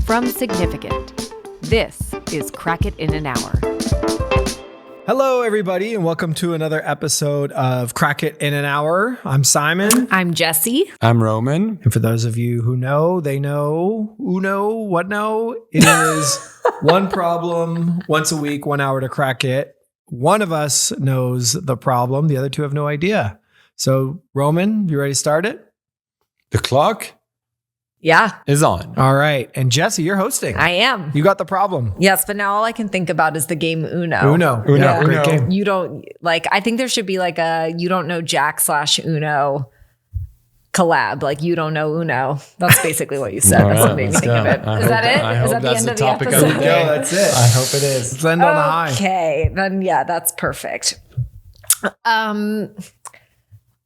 from Significant. This is Crack It in an Hour. Hello, everybody, and welcome to another episode of Crack It in an Hour. I'm Simon. I'm Jessie. I'm Roman. And for those of you who know, they know, what know, it is one problem once a week, 1 hour to crack it. One of us knows the problem. The other two have no idea. So, Roman, you ready to start it? The clock Yeah, is on. All right. And Jessie, you're hosting. I am. You got the problem. Yes, but now all I can think about is the game Uno. Uno. Yeah. Great game. You don't, like, I think there should be like a you don't know Jack / Uno collab. Like, you don't know Uno. That's basically what you said. That's what made me think of it. Is that it? Is that the end of the episode? Of the day. That's it. I hope it is. Let's end on a high. Okay, then yeah, that's perfect.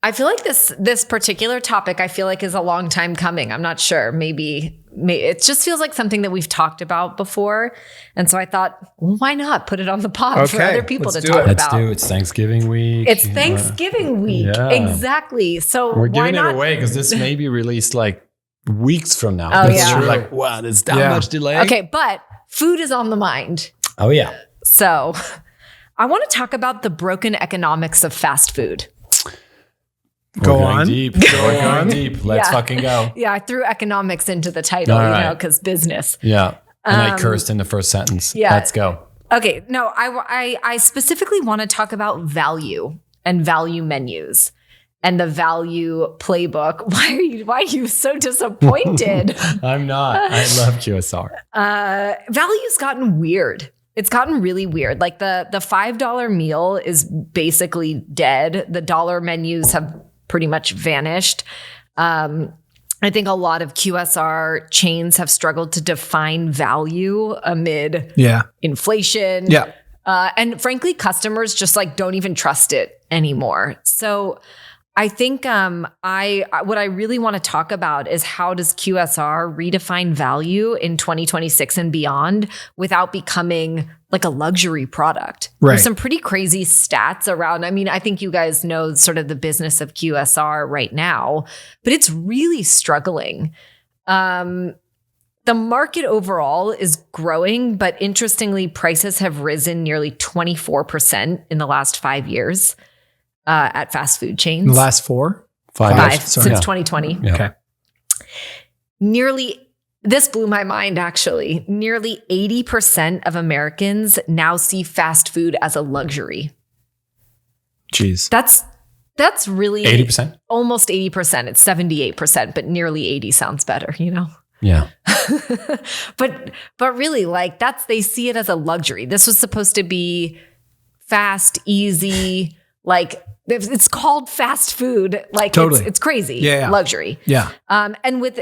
I feel like this particular topic, I feel like is a long time coming. I'm not sure. Maybe it just feels like something that we've talked about before. And so I thought, well, why not put it on the pod for other people to talk Let's about? do it. It's Thanksgiving week. It's Thanksgiving week. Yeah. Exactly. So We're why giving not? it away because this may be released like weeks from now. Oh, yeah. We're like, wow, there's that much delay. Okay, but food is on the mind. Oh, yeah. So I want to talk about the broken economics of fast food. Go We're going on. deep. We're going deep. Let's fucking go. Yeah, I threw economics into the title, All right. because business. Yeah. And I cursed in the first sentence. yeah. Let's go. Okay, no, I specifically want to talk about value and value menus and the value playbook. Why are you so disappointed? I'm not. I love QSR. Value's gotten weird. It's gotten really weird. Like the $5 meal is basically dead. The dollar menus have pretty much vanished. I think a lot of QSR chains have struggled to define value amid inflation. Yeah. And frankly, customers just like don't even trust it anymore. So I think what I really want to talk about is how does QSR redefine value in 2026 and beyond without becoming like a luxury product. Right. There's some pretty crazy stats around. I mean, I think you guys know sort of the business of QSR right now, but it's really struggling. The market overall is growing, but interestingly, prices have risen nearly 24% in the last 5 years. At fast food chains. The last four? Five Sorry. since 2020. Yeah. Okay. This blew my mind actually. Nearly 80% of Americans now see fast food as a luxury. Jeez. That's really 80%? Almost 80%. It's 78%, but nearly 80 sounds better, you know? Yeah. But really, like they see it as a luxury. This was supposed to be fast, easy, like it's called fast food. Like Totally. it's crazy. Yeah. Luxury. Yeah. And with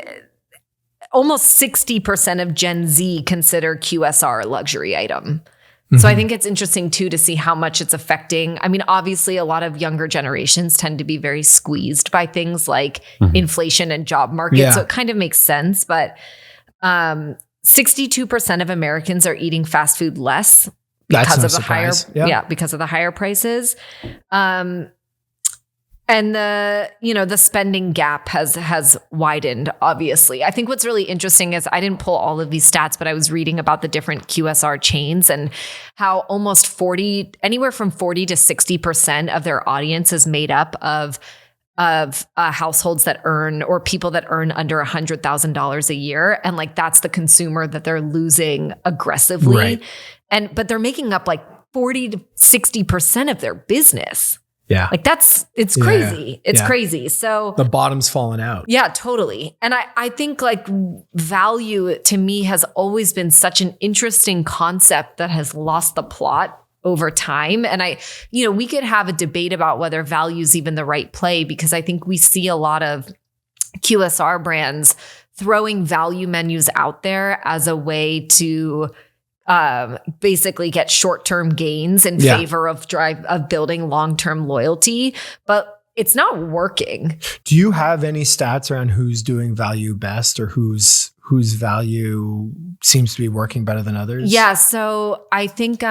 almost 60% of Gen Z consider QSR a luxury item. So I think it's interesting too to see how much it's affecting. I mean, obviously a lot of younger generations tend to be very squeezed by things like inflation and job market. Yeah. So it kind of makes sense. But 62% of Americans are eating fast food less because of the higher, because of the higher prices. And the spending gap has widened, obviously. I think what's really interesting is I didn't pull all of these stats, but I was reading about the different QSR chains and how almost anywhere from 40 to 60% of their audience is made up of households that earn or people that earn under $100,000 a year. And like, that's the consumer that they're losing aggressively. Right. But they're making up like 40 to 60% of their business. Yeah. Like it's crazy. It's crazy. So the bottom's fallen out. Yeah, totally. And I think like value to me has always been such an interesting concept that has lost the plot over time. And we could have a debate about whether value is even the right play, because I think we see a lot of QSR brands throwing value menus out there as a way to basically get short-term gains in favor of building long-term loyalty, but it's not working. Do you have any stats around who's doing value best or whose value seems to be working better than others? Yeah, so I think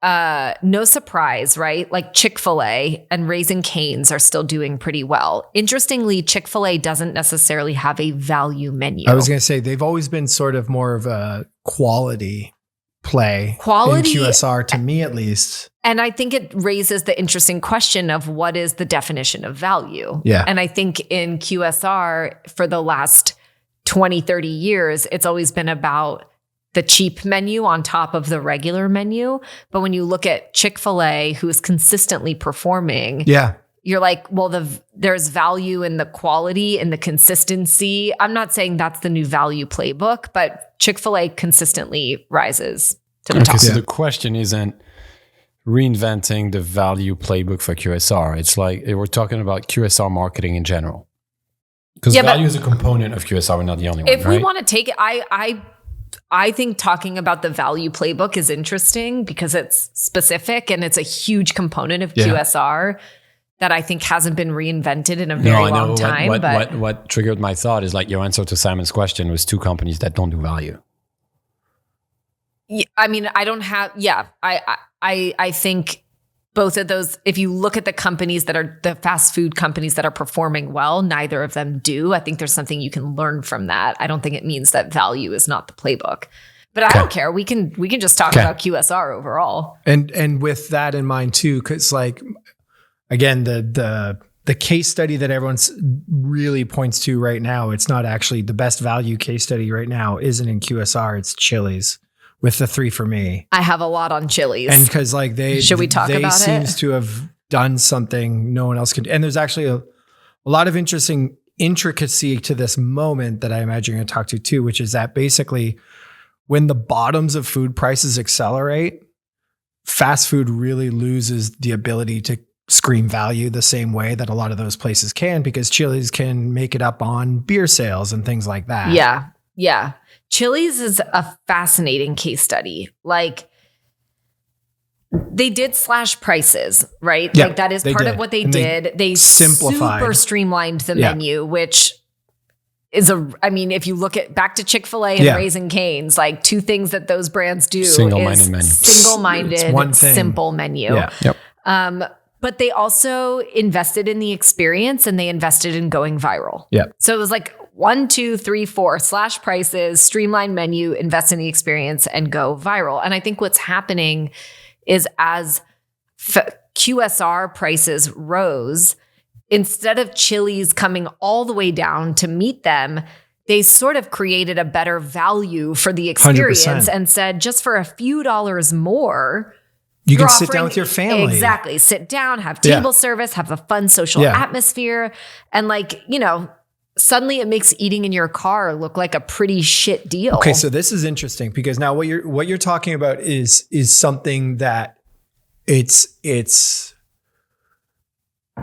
no surprise, right? Like Chick-fil-A and Raising Cane's are still doing pretty well. Interestingly, Chick-fil-A doesn't necessarily have a value menu. I was going to say they've always been sort of more of a quality play in QSR, to me at least. And I think it raises the interesting question of what is the definition of value? Yeah. And I think in QSR for the last 20, 30 years, it's always been about the cheap menu on top of the regular menu. But when you look at Chick-fil-A, who is consistently performing, you're like, well, there's value in the quality and the consistency. I'm not saying that's the new value playbook, but Chick-fil-A consistently rises to the top. So the question isn't reinventing the value playbook for QSR. It's like we're talking about QSR marketing in general. Because value is a component of QSR, we're not the only one, if we want to take it, I think talking about the value playbook is interesting because it's specific and it's a huge component of QSR that I think hasn't been reinvented in a very long time. What triggered my thought is like your answer to Simon's question was 2 companies that don't do value. Yeah, I mean, I don't have. Yeah, I think both of those. If you look at the companies that are the fast food companies that are performing well, neither of them do. I think there's something you can learn from that. I don't think it means that value is not the playbook. But I don't care. We can just talk about QSR overall. And with that in mind too, because like again, the case study that everyone's really points to right now, it's not actually the best value case study right now. Isn't in QSR. It's Chili's. With the 3 for me. I have a lot on Chili's. And because like should we talk about it? They seems to have done something no one else can. And there's actually a lot of interesting intricacy to this moment that I imagine you're going to talk to too, which is that basically when the bottoms of food prices accelerate, fast food really loses the ability to scream value the same way that a lot of those places can, because Chili's can make it up on beer sales and things like that. Yeah. Chili's is a fascinating case study. Like they did slash prices, right? Yeah, like that is part of what they did. They simplified, super streamlined the menu, which is if you look at back to Chick-fil-A and Raising Cane's, like 2 things that those brands do single-minded is menu. Single-minded, simple menu. Yeah. Yep. But they also invested in the experience and they invested in going viral. Yeah. So it was like 1, 2, 3, 4 slash prices, streamline menu, invest in the experience and go viral. And I think what's happening is as QSR prices rose, instead of Chili's coming all the way down to meet them, they sort of created a better value for the experience 100%. And said, just for a few dollars more, you can sit down with your family. Exactly. Sit down, have table service, have a fun social atmosphere. And like, suddenly it makes eating in your car look like a pretty shit deal. Okay, so this is interesting because now what you're talking about is something that it's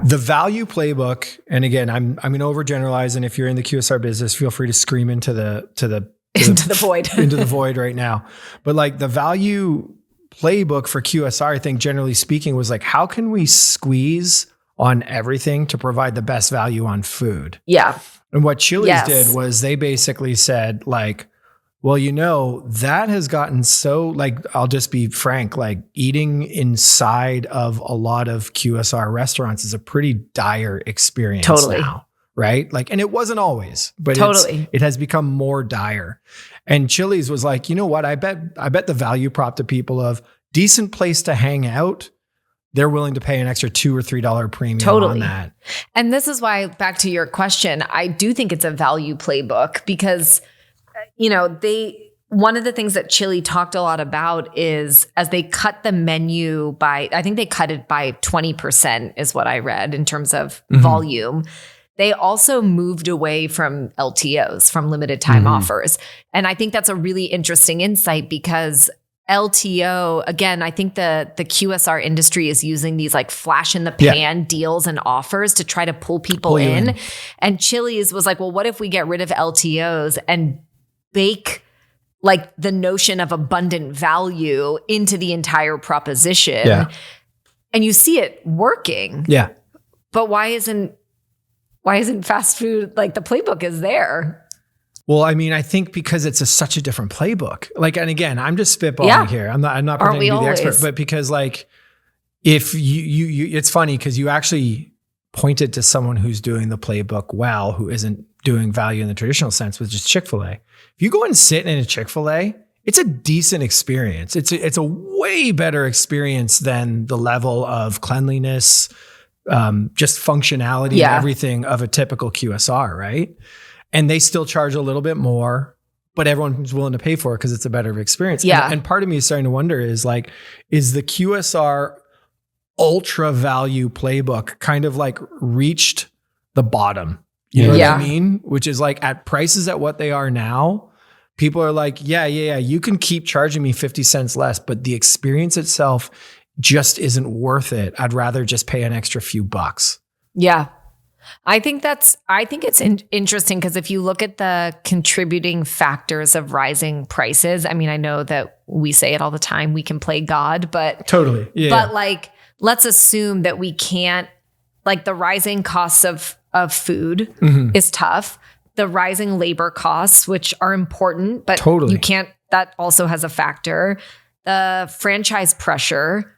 the value playbook. And again, I'm going to overgeneralize, and if you're in the QSR business, feel free to scream into the void into the void right now. But like the value playbook for QSR, I think generally speaking, was like, how can we squeeze on everything to provide the best value on food? Yeah. And what Chili's did was they basically said like, well, that has gotten so, like, I'll just be frank, like eating inside of a lot of QSR restaurants is a pretty dire experience now, right? Like, and it wasn't always, but it has become more dire. And Chili's was like, you know what? I bet the value prop to people of decent place to hang out, they're willing to pay an extra $2 or $3 premium on that. And this is why, back to your question, I do think it's a value playbook because, one of the things that Chili talked a lot about is as they cut the menu I think they cut it by 20% is what I read in terms of volume. They also moved away from LTOs, from limited time offers. And I think that's a really interesting insight because LTO, again, I think the QSR industry is using these like flash in the pan deals and offers to try to pull people in. And Chili's was like, well, what if we get rid of LTOs and bake like the notion of abundant value into the entire proposition? Yeah. And you see it working. Yeah. But why isn't fast food, like the playbook is there? Well, I mean, I think because it's such a different playbook. Like, and again, I'm just spitballing here. I'm not pretending to be the expert, but because like, if you it's funny because you actually pointed to someone who's doing the playbook well, who isn't doing value in the traditional sense, which is Chick-fil-A. If you go and sit in a Chick-fil-A, it's a decent experience. It's a way better experience than the level of cleanliness, just functionality and everything of a typical QSR, right? And they still charge a little bit more, but everyone's willing to pay for it because it's a better experience. Yeah. And part of me is starting to wonder is like, is the QSR ultra value playbook kind of like reached the bottom? You know what I mean? Which is like at prices at what they are now, people are like, yeah, you can keep charging me 50 cents less, but the experience itself just isn't worth it. I'd rather just pay an extra few bucks. Yeah. I think it's interesting because if you look at the contributing factors of rising prices, I mean, I know that we say it all the time, we can play God, but totally. Yeah. But like, let's assume that we can't, like the rising costs of food is tough. The rising labor costs, which are important, but you can't, that also has a factor. The franchise pressure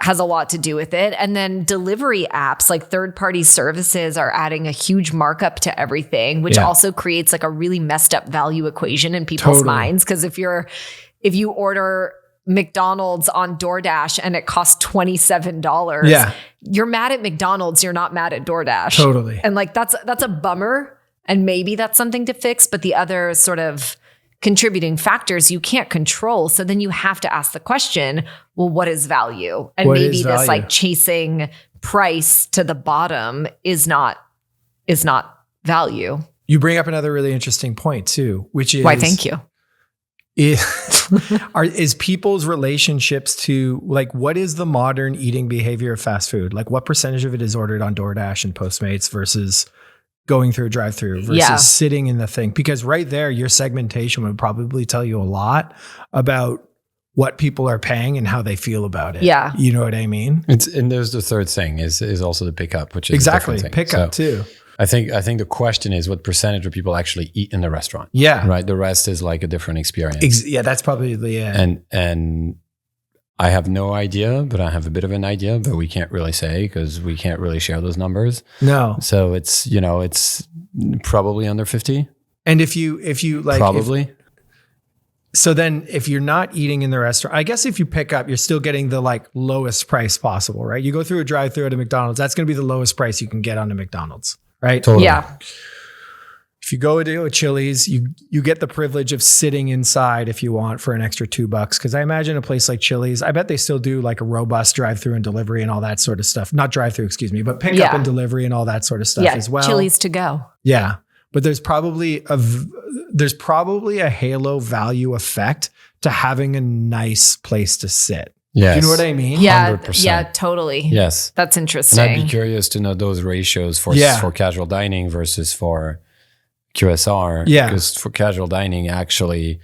has a lot to do with it. And then delivery apps, like third-party services are adding a huge markup to everything, which also creates like a really messed up value equation in people's minds. Because if you order McDonald's on DoorDash and it costs $27, you're mad at McDonald's, you're not mad at DoorDash. Totally. And like that's a bummer. And maybe that's something to fix, but the other sort of contributing factors you can't control. So then you have to ask the question, well, what is value? And maybe this like chasing price to the bottom is not value. You bring up another really interesting point too, which is why, thank you. Is people's relationships to like, what is the modern eating behavior of fast food? Like what percentage of it is ordered on DoorDash and Postmates versus going through a drive-through versus sitting in the thing? Because right there, your segmentation would probably tell you a lot about what people are paying and how they feel about it. Yeah. You know what I mean? And there's the third thing is also the pickup, which is exactly pickup too. I think the question is what percentage of people actually eat in the restaurant. Yeah. Right. The rest is like a different experience. That's probably And I have no idea, but I have a bit of an idea, but we can't really say because we can't really share those numbers. No. So it's probably under 50. And if you like, probably. So then if you're not eating in the restaurant, I guess if you pick up, you're still getting the like lowest price possible, right? You go through a drive-through at a McDonald's, that's going to be the lowest price you can get on a McDonald's, right? Totally. Yeah. If you go to a Chili's, you get the privilege of sitting inside if you want for an extra $2. Because I imagine a place like Chili's, I bet they still do like a robust drive-through and delivery and all that sort of stuff. Not drive-through, excuse me, but pick up and delivery and all that sort of stuff as well. Chili's to go. Yeah, but there's probably a halo value effect to having a nice place to sit. Yes. Do you know what I mean? Yeah, 100%. yeah, totally. Yes, that's interesting. And I'd be curious to know those ratios for casual dining versus for QSR. Yeah. Because for casual dining, actually,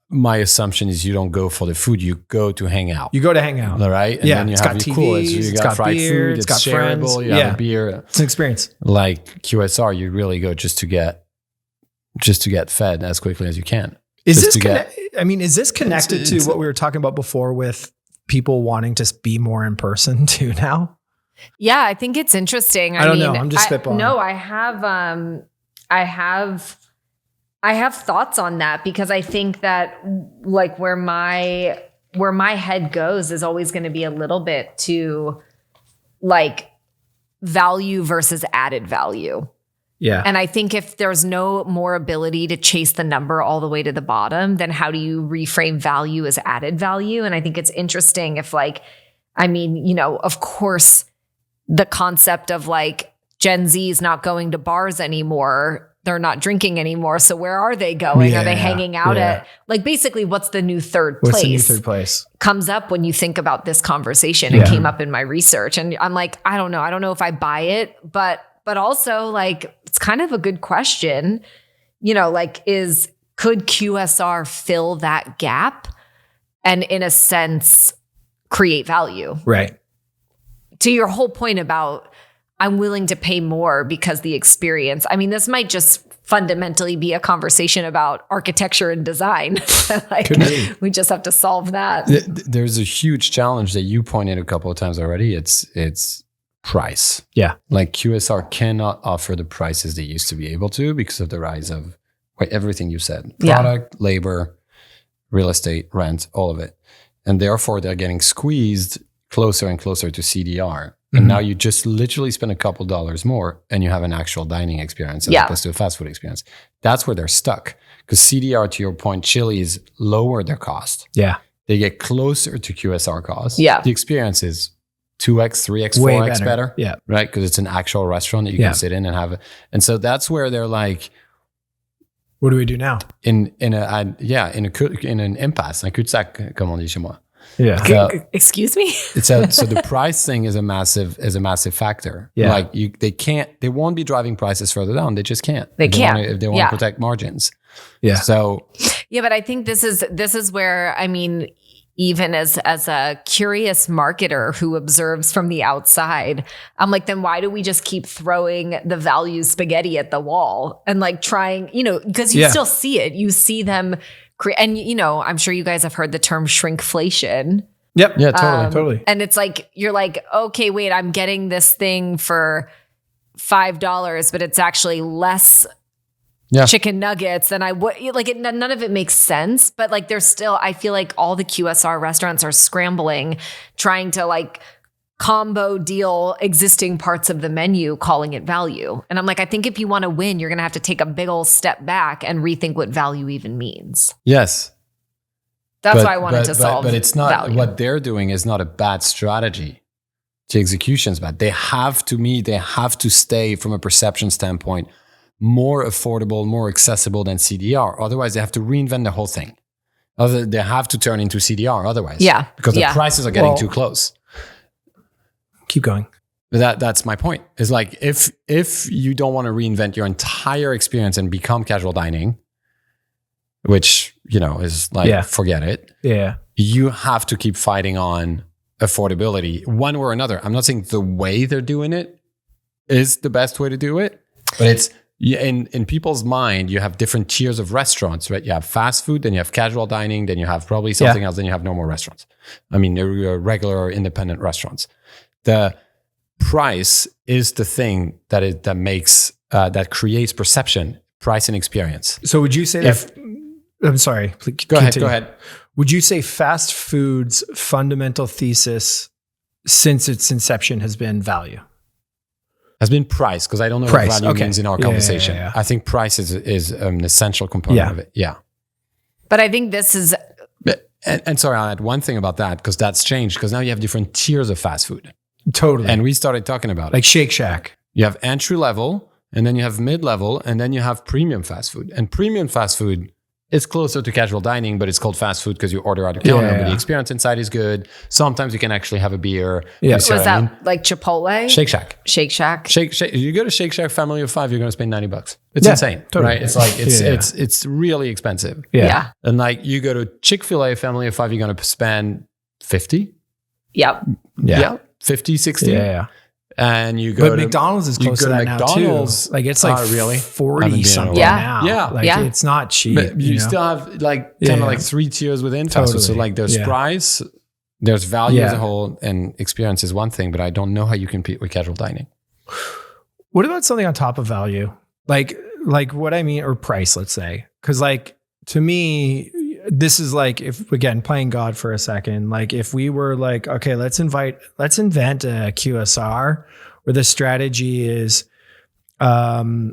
my assumption is you don't go for the food, you go to hang out. You go to hang out. All right. And then you have TVs, you got fried beer, food, it's got shareable, friends. you have a beer. It's an experience. Like QSR, you really go just to get fed as quickly as you can. Is this connected to what we were talking about before with people wanting to be more in person too now? Yeah, I think it's interesting. I don't know. I'm just spitballing. No, I have thoughts on that because I think that like where my head goes is always going to be a little bit to like value versus added value. Yeah. And I think if there's no more ability to chase the number all the way to the bottom, then how do you reframe value as added value? And I think it's interesting if like, I mean, you know, of course, the concept of like Gen Z is not going to bars anymore. They're not drinking anymore. So where are they going? Yeah, are they hanging out at like basically what's the new third place? What's the new third place? Comes up when you think about this conversation. It came up in my research. And I'm like, I don't know. I don't know if I buy it, but also like it's kind of a good question. You know, like could QSR fill that gap and in a sense create value? Right. To your whole point about, I'm willing to pay more because the experience. I mean, this might just fundamentally be a conversation about architecture and design. Like, we just have to solve that. There's a huge challenge that you pointed a couple of times already. It's price. Yeah. Like QSR cannot offer the prices they used to be able to because of the rise of everything you said. Product, labor, real estate, rent, all of it. And therefore they're getting squeezed closer and closer to CDR. And now you just literally spend a couple dollars more and you have an actual dining experience as opposed to a fast food experience. That's where they're stuck. Because CDR, to your point, Chili's lower their cost. Yeah. They get closer to QSR costs. Yeah. The experience is 2x, 3x, Way 4x better. Yeah. Right? Because it's an actual restaurant that you can sit in and have. And so that's where they're like, what do we do now? In an impasse, un cul-de-sac, comme on dit chez moi. Yeah. Excuse me? So the price thing is a massive factor. Yeah. Like they won't be driving prices further down. They just can't. They can't. If they want to protect margins. Yeah. So yeah, but I think this is where, I mean, even as a curious marketer who observes from the outside, I'm like, then why do we just keep throwing the value spaghetti at the wall and like trying, because you still see it. You see them and I'm sure you guys have heard the term shrinkflation. Yep. Yeah, totally. And it's like, you're like, okay, wait, I'm getting this thing for $5, but it's actually less chicken nuggets than I would. Like, none of it makes sense. But like, there's still, I feel like all the QSR restaurants are scrambling, trying to like combo deal existing parts of the menu, calling it value. And I'm like, I think if you want to win, you're going to have to take a big old step back and rethink what value even means. Yes. That's why I wanted to solve. But it's not value. What they're doing is not a bad strategy. The execution's bad. They have to stay from a perception standpoint more affordable, more accessible than CDR. Otherwise, they have to reinvent the whole thing. They have to turn into CDR otherwise. Yeah. Because the prices are getting too close. Keep going. That's my point. Is like if you don't want to reinvent your entire experience and become casual dining, which is like forget it. Yeah. You have to keep fighting on affordability one way or another. I'm not saying the way they're doing it is the best way to do it, but it's in people's mind, you have different tiers of restaurants, right? You have fast food, then you have casual dining, then you have probably something else, then you have normal restaurants. I mean, regular independent restaurants. The price is the thing that makes that creates perception, price and experience. So would you say that? I'm sorry. Go ahead. Would you say fast food's fundamental thesis since its inception has been value? Has been price, because I don't know what value means in our conversation. I think price is an essential component of it. Yeah. But I think this is. And sorry, I'll add one thing about that, because that's changed, because now you have different tiers of fast food. Totally. And we started talking about it. Like Shake Shack. You have entry level, and then you have mid level, and then you have premium fast food. And premium fast food is closer to casual dining, but it's called fast food because you order at a counter, but the experience inside is good. Sometimes you can actually have a beer. Yeah. Was that like Chipotle? Shake Shack. Shake Shack. You go to Shake Shack family of 5, you're going to spend $90. It's insane, totally. right? It's like, it's really expensive. Yeah. And like you go to Chick-fil-A family of 5, you're going to spend 50. Yep. Yeah. 50, 60. Yeah. And you go to McDonald's is close to that McDonald's now too. Like it's like really 40 something now. Yeah. Like it's not cheap. But you still have like kind of like 3 tiers within fast food. So like there's price, there's value as a whole, and experience is one thing, but I don't know how you compete with casual dining. What about something on top of value? Like what I mean, or price, let's say. Because like to me, this is like, if again, playing God for a second, like if we were like, okay, let's invent a QSR where the strategy is, we're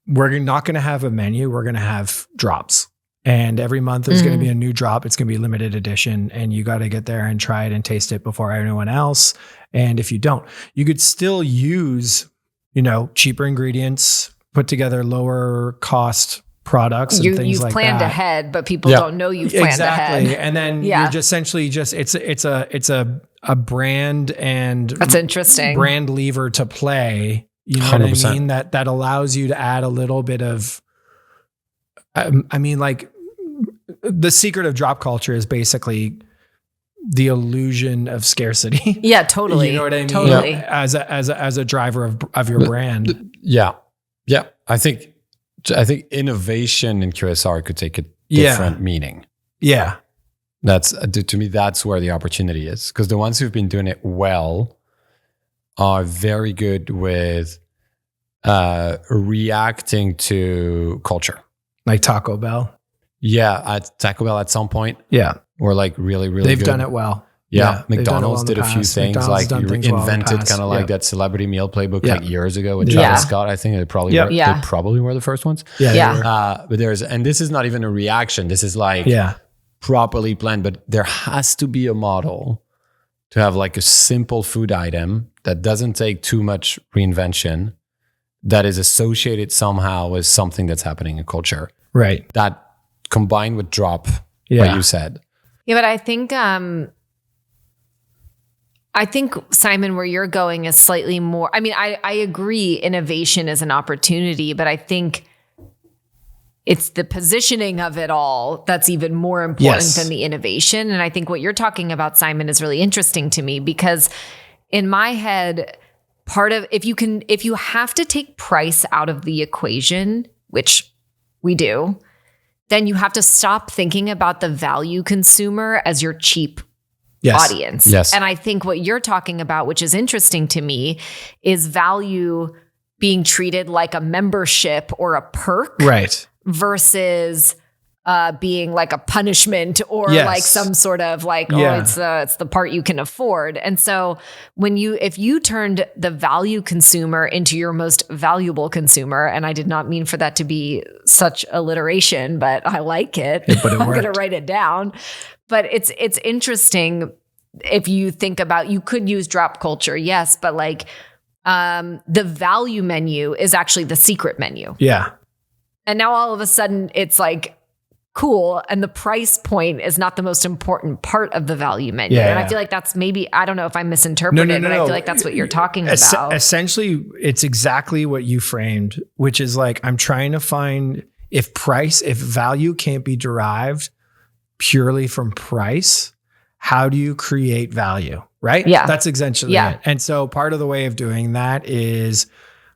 not going to have a menu. We're going to have drops, and every month there's going to be a new drop. It's going to be limited edition, and you got to get there and try it and taste it before anyone else. And if you don't, you could still use, cheaper ingredients, put together lower cost products and things like that. You've planned ahead, but people don't know you've planned ahead. And then you're just essentially it's a brand, and that's interesting brand lever to play. You know 100%. What I mean? That allows you to add a little bit of. I mean, like the secret of drop culture is basically the illusion of scarcity. Yeah, totally. You know what I mean? Totally. As a driver of your brand. Yeah. I think innovation in QSR could take a different meaning. Yeah. That's to me, that's where the opportunity is, because the ones who've been doing it well are very good with reacting to culture. Like Taco Bell. Yeah, at Taco Bell at some point. Yeah. Or like really They've good. done it well. Yeah, McDonald's did a few things. McDonald's like you invented kind of like that celebrity meal playbook like years ago with Travis Scott. I think they probably were the first ones. Yeah. But and this is not even a reaction. This is like properly planned. But there has to be a model to have like a simple food item that doesn't take too much reinvention, that is associated somehow with something that's happening in culture. Right. That combined with drop, what you said. Yeah, but I think, Simon, where you're going is slightly more, I mean, I agree innovation is an opportunity, but I think it's the positioning of it all that's even more important than the innovation. And I think what you're talking about, Simon, is really interesting to me, because in my head, part of, if you have to take price out of the equation, which we do, then you have to stop thinking about the value consumer as your cheap audience. Yes. And I think what you're talking about, which is interesting to me, is value being treated like a membership or a perk. Right. Versus being like a punishment or like some sort of like, it's the part you can afford. And so if you turned the value consumer into your most valuable consumer, and I did not mean for that to be such alliteration, but I like it. But I'm going to write it down. But it's interesting if you think about, you could use drop culture, yes, but like the value menu is actually the secret menu. Yeah. And now all of a sudden it's like cool, and the price point is not the most important part of the value menu. And I feel like that's maybe, I don't know if I'm misinterpreting, but I feel like that's what you're talking about. Essentially, it's exactly what you framed, which is like, I'm trying to find if value can't be derived purely from price, how do you create value? Right? Yeah. That's essentially it. And so part of the way of doing that is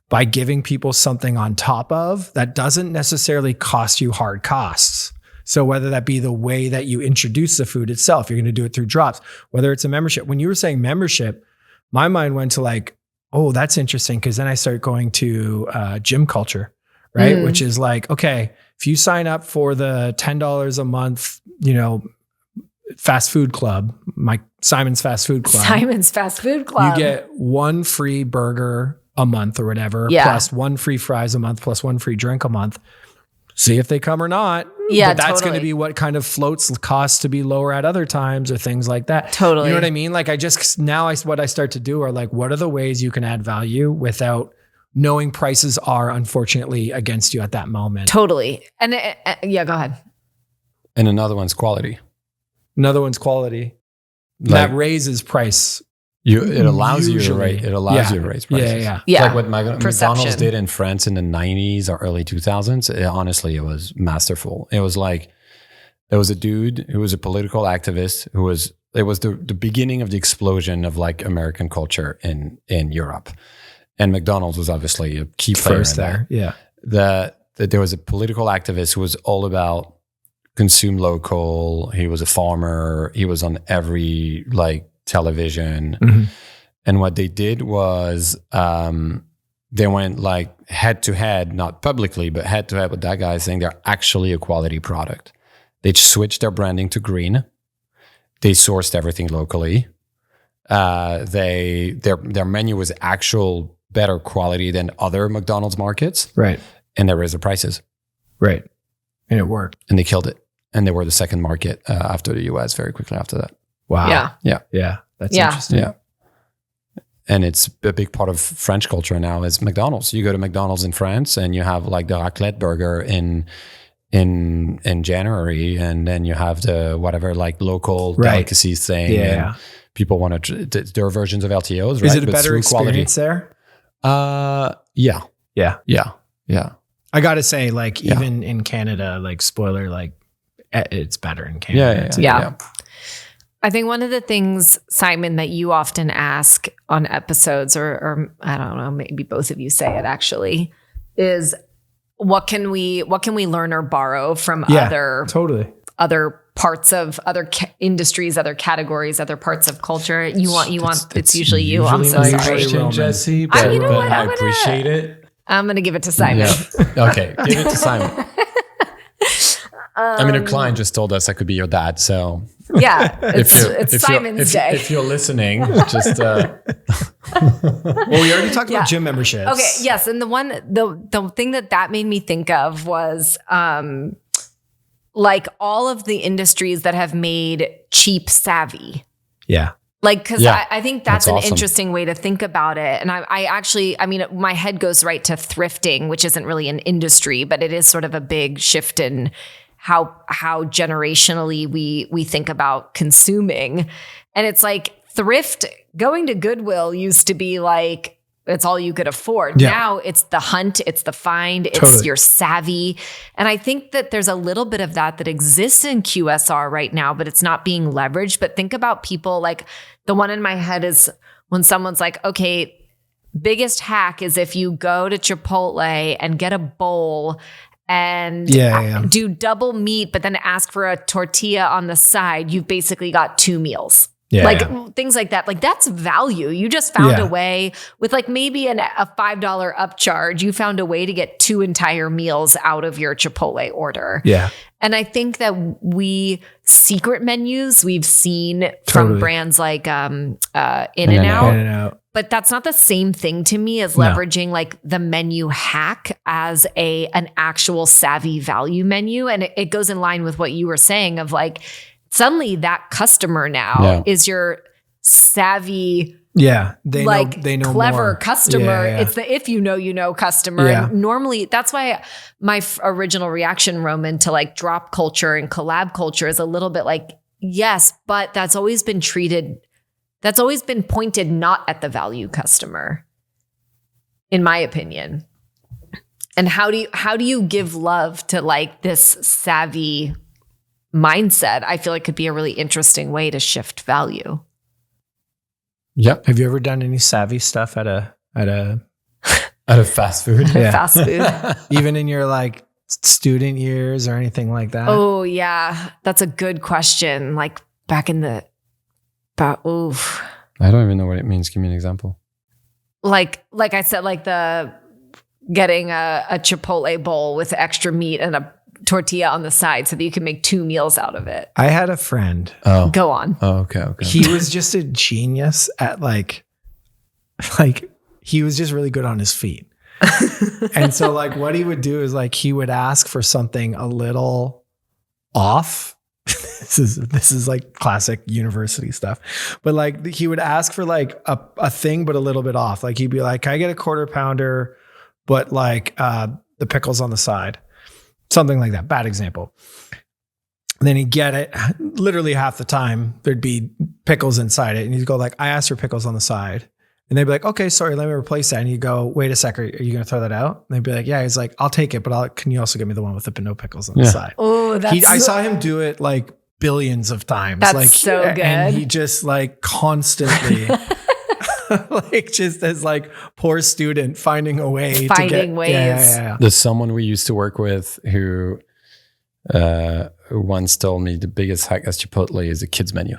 by giving people something on top of that doesn't necessarily cost you hard costs. So whether that be the way that you introduce the food itself, you're going to do it through drops, whether it's a membership. When you were saying membership, my mind went to like, oh, that's interesting. Cause then I start going to gym culture, right? Which is like, okay, if you sign up for the $10 a month, fast food club, Simon's Fast Food Club, you get one free burger a month or whatever, plus one free fries a month, plus one free drink a month. See if they come or not. Yeah, but that's going to be what kind of floats costs to be lower at other times or things like that. Totally. You know what I mean? Like what I start to do are like, what are the ways you can add value without knowing prices are unfortunately against you at that moment? Totally. And go ahead. And another one's quality. That raises price. It allows you to raise prices. Yeah. Like what McDonald's did in France in the 90s or early 2000s. Honestly, it was masterful. It was like, there was a dude who was a political activist it was the beginning of the explosion of like American culture in Europe. And McDonald's was obviously a key player in there. Yeah. That there was a political activist who was all about consume local. He was a farmer. He was on every like television. And what they did was they went like head to head, not publicly, but head to head with that guy, saying they're actually a quality product. They switched their branding to green. They sourced everything locally. Their menu was actual better quality than other McDonald's markets. Right. And they raised the prices. Right. And it worked. And they killed it. And they were the second market after the US very quickly after that. Wow. Yeah. That's interesting. Yeah. And it's a big part of French culture now is McDonald's. You go to McDonald's in France and you have like the raclette burger in January, and then you have the whatever like local delicacies thing. Yeah. And people want to. There are versions of LTOs, right? Is it a better experience there? Yeah. I gotta say, like even in Canada, like spoiler, like it's better in Canada. Yeah. I think one of the things, Simon, that you often ask on episodes, or I don't know, maybe both of you say it actually, is what can we learn or borrow from other parts of other industries, other categories, other parts of culture. It's usually you. I'm so sorry, Jesse, but I appreciate it. I'm going to give it to Simon. Yeah. Okay, give it to Simon. I mean, a client just told us I could be your dad, so yeah, it's Simon's day. If you're listening, just well, we already talked about gym memberships. Okay, yes, and the thing that made me think of was like all of the industries that have made cheap savvy. Yeah. Like, because I think that's an interesting way to think about it. And I actually, I mean, my head goes right to thrifting, which isn't really an industry, but it is sort of a big shift in how generationally we think about consuming. And it's like going to Goodwill used to be like, it's all you could afford. Yeah. Now it's the hunt, it's the find, it's your savvy. And I think that there's a little bit of that exists in QSR right now, but it's not being leveraged. But think about people like the one in my head is when someone's like, okay, biggest hack is if you go to Chipotle and get a bowl and do double meat, but then ask for a tortilla on the side, you've basically got 2 meals. Things like that. Like that's value. You just found a way with like maybe a $5 upcharge. You found a way to get 2 entire meals out of your Chipotle order. Yeah. And I think that secret menus we've seen from brands like In-N-Out. But that's not the same thing to me as leveraging like the menu hack as an actual savvy value menu. And it goes in line with what you were saying of like, suddenly that customer now is your savvy, they know clever more. customer. It's the if you know customer. And normally that's why my original reaction, Roman, to like drop culture and collab culture is a little bit like, yes, but that's always been pointed not at the value customer, in my opinion. And how do you give love to like this savvy mindset? I feel like could be a really interesting way to shift value. Yep. Have you ever done any savvy stuff at a fast food? Fast food. Even in your like student years or anything like that? Oh yeah. That's a good question. Like back in the I don't even know what it means. Give me an example. Like I said, like getting a Chipotle bowl with extra meat and a tortilla on the side so that you can make 2 meals out of it. I had a friend. Oh. Go on. Oh, okay. He was just a genius at like he was just really good on his feet. And so like what he would do is like he would ask for something a little off. This is like classic university stuff. But like he would ask for like a thing but a little bit off. Like he'd be like, "Can I get a quarter pounder but like the pickles on the side?" Something like that. Bad example. And then he'd get it. Literally half the time, there'd be pickles inside it. And he'd go like, "I asked for pickles on the side." And they'd be like, "Okay, sorry, let me replace that." And you go, "Wait a sec, are you going to throw that out?" And they'd be like, "Yeah." He's like, "I'll take it, but can you also give me the one with the no pickles on the side?" Oh, I saw him do it like billions of times. That's like, so good. And he just like constantly... like just as like poor student finding a way to get ways. Yeah. There's someone we used to work with who once told me the biggest hack at Chipotle is a kids menu.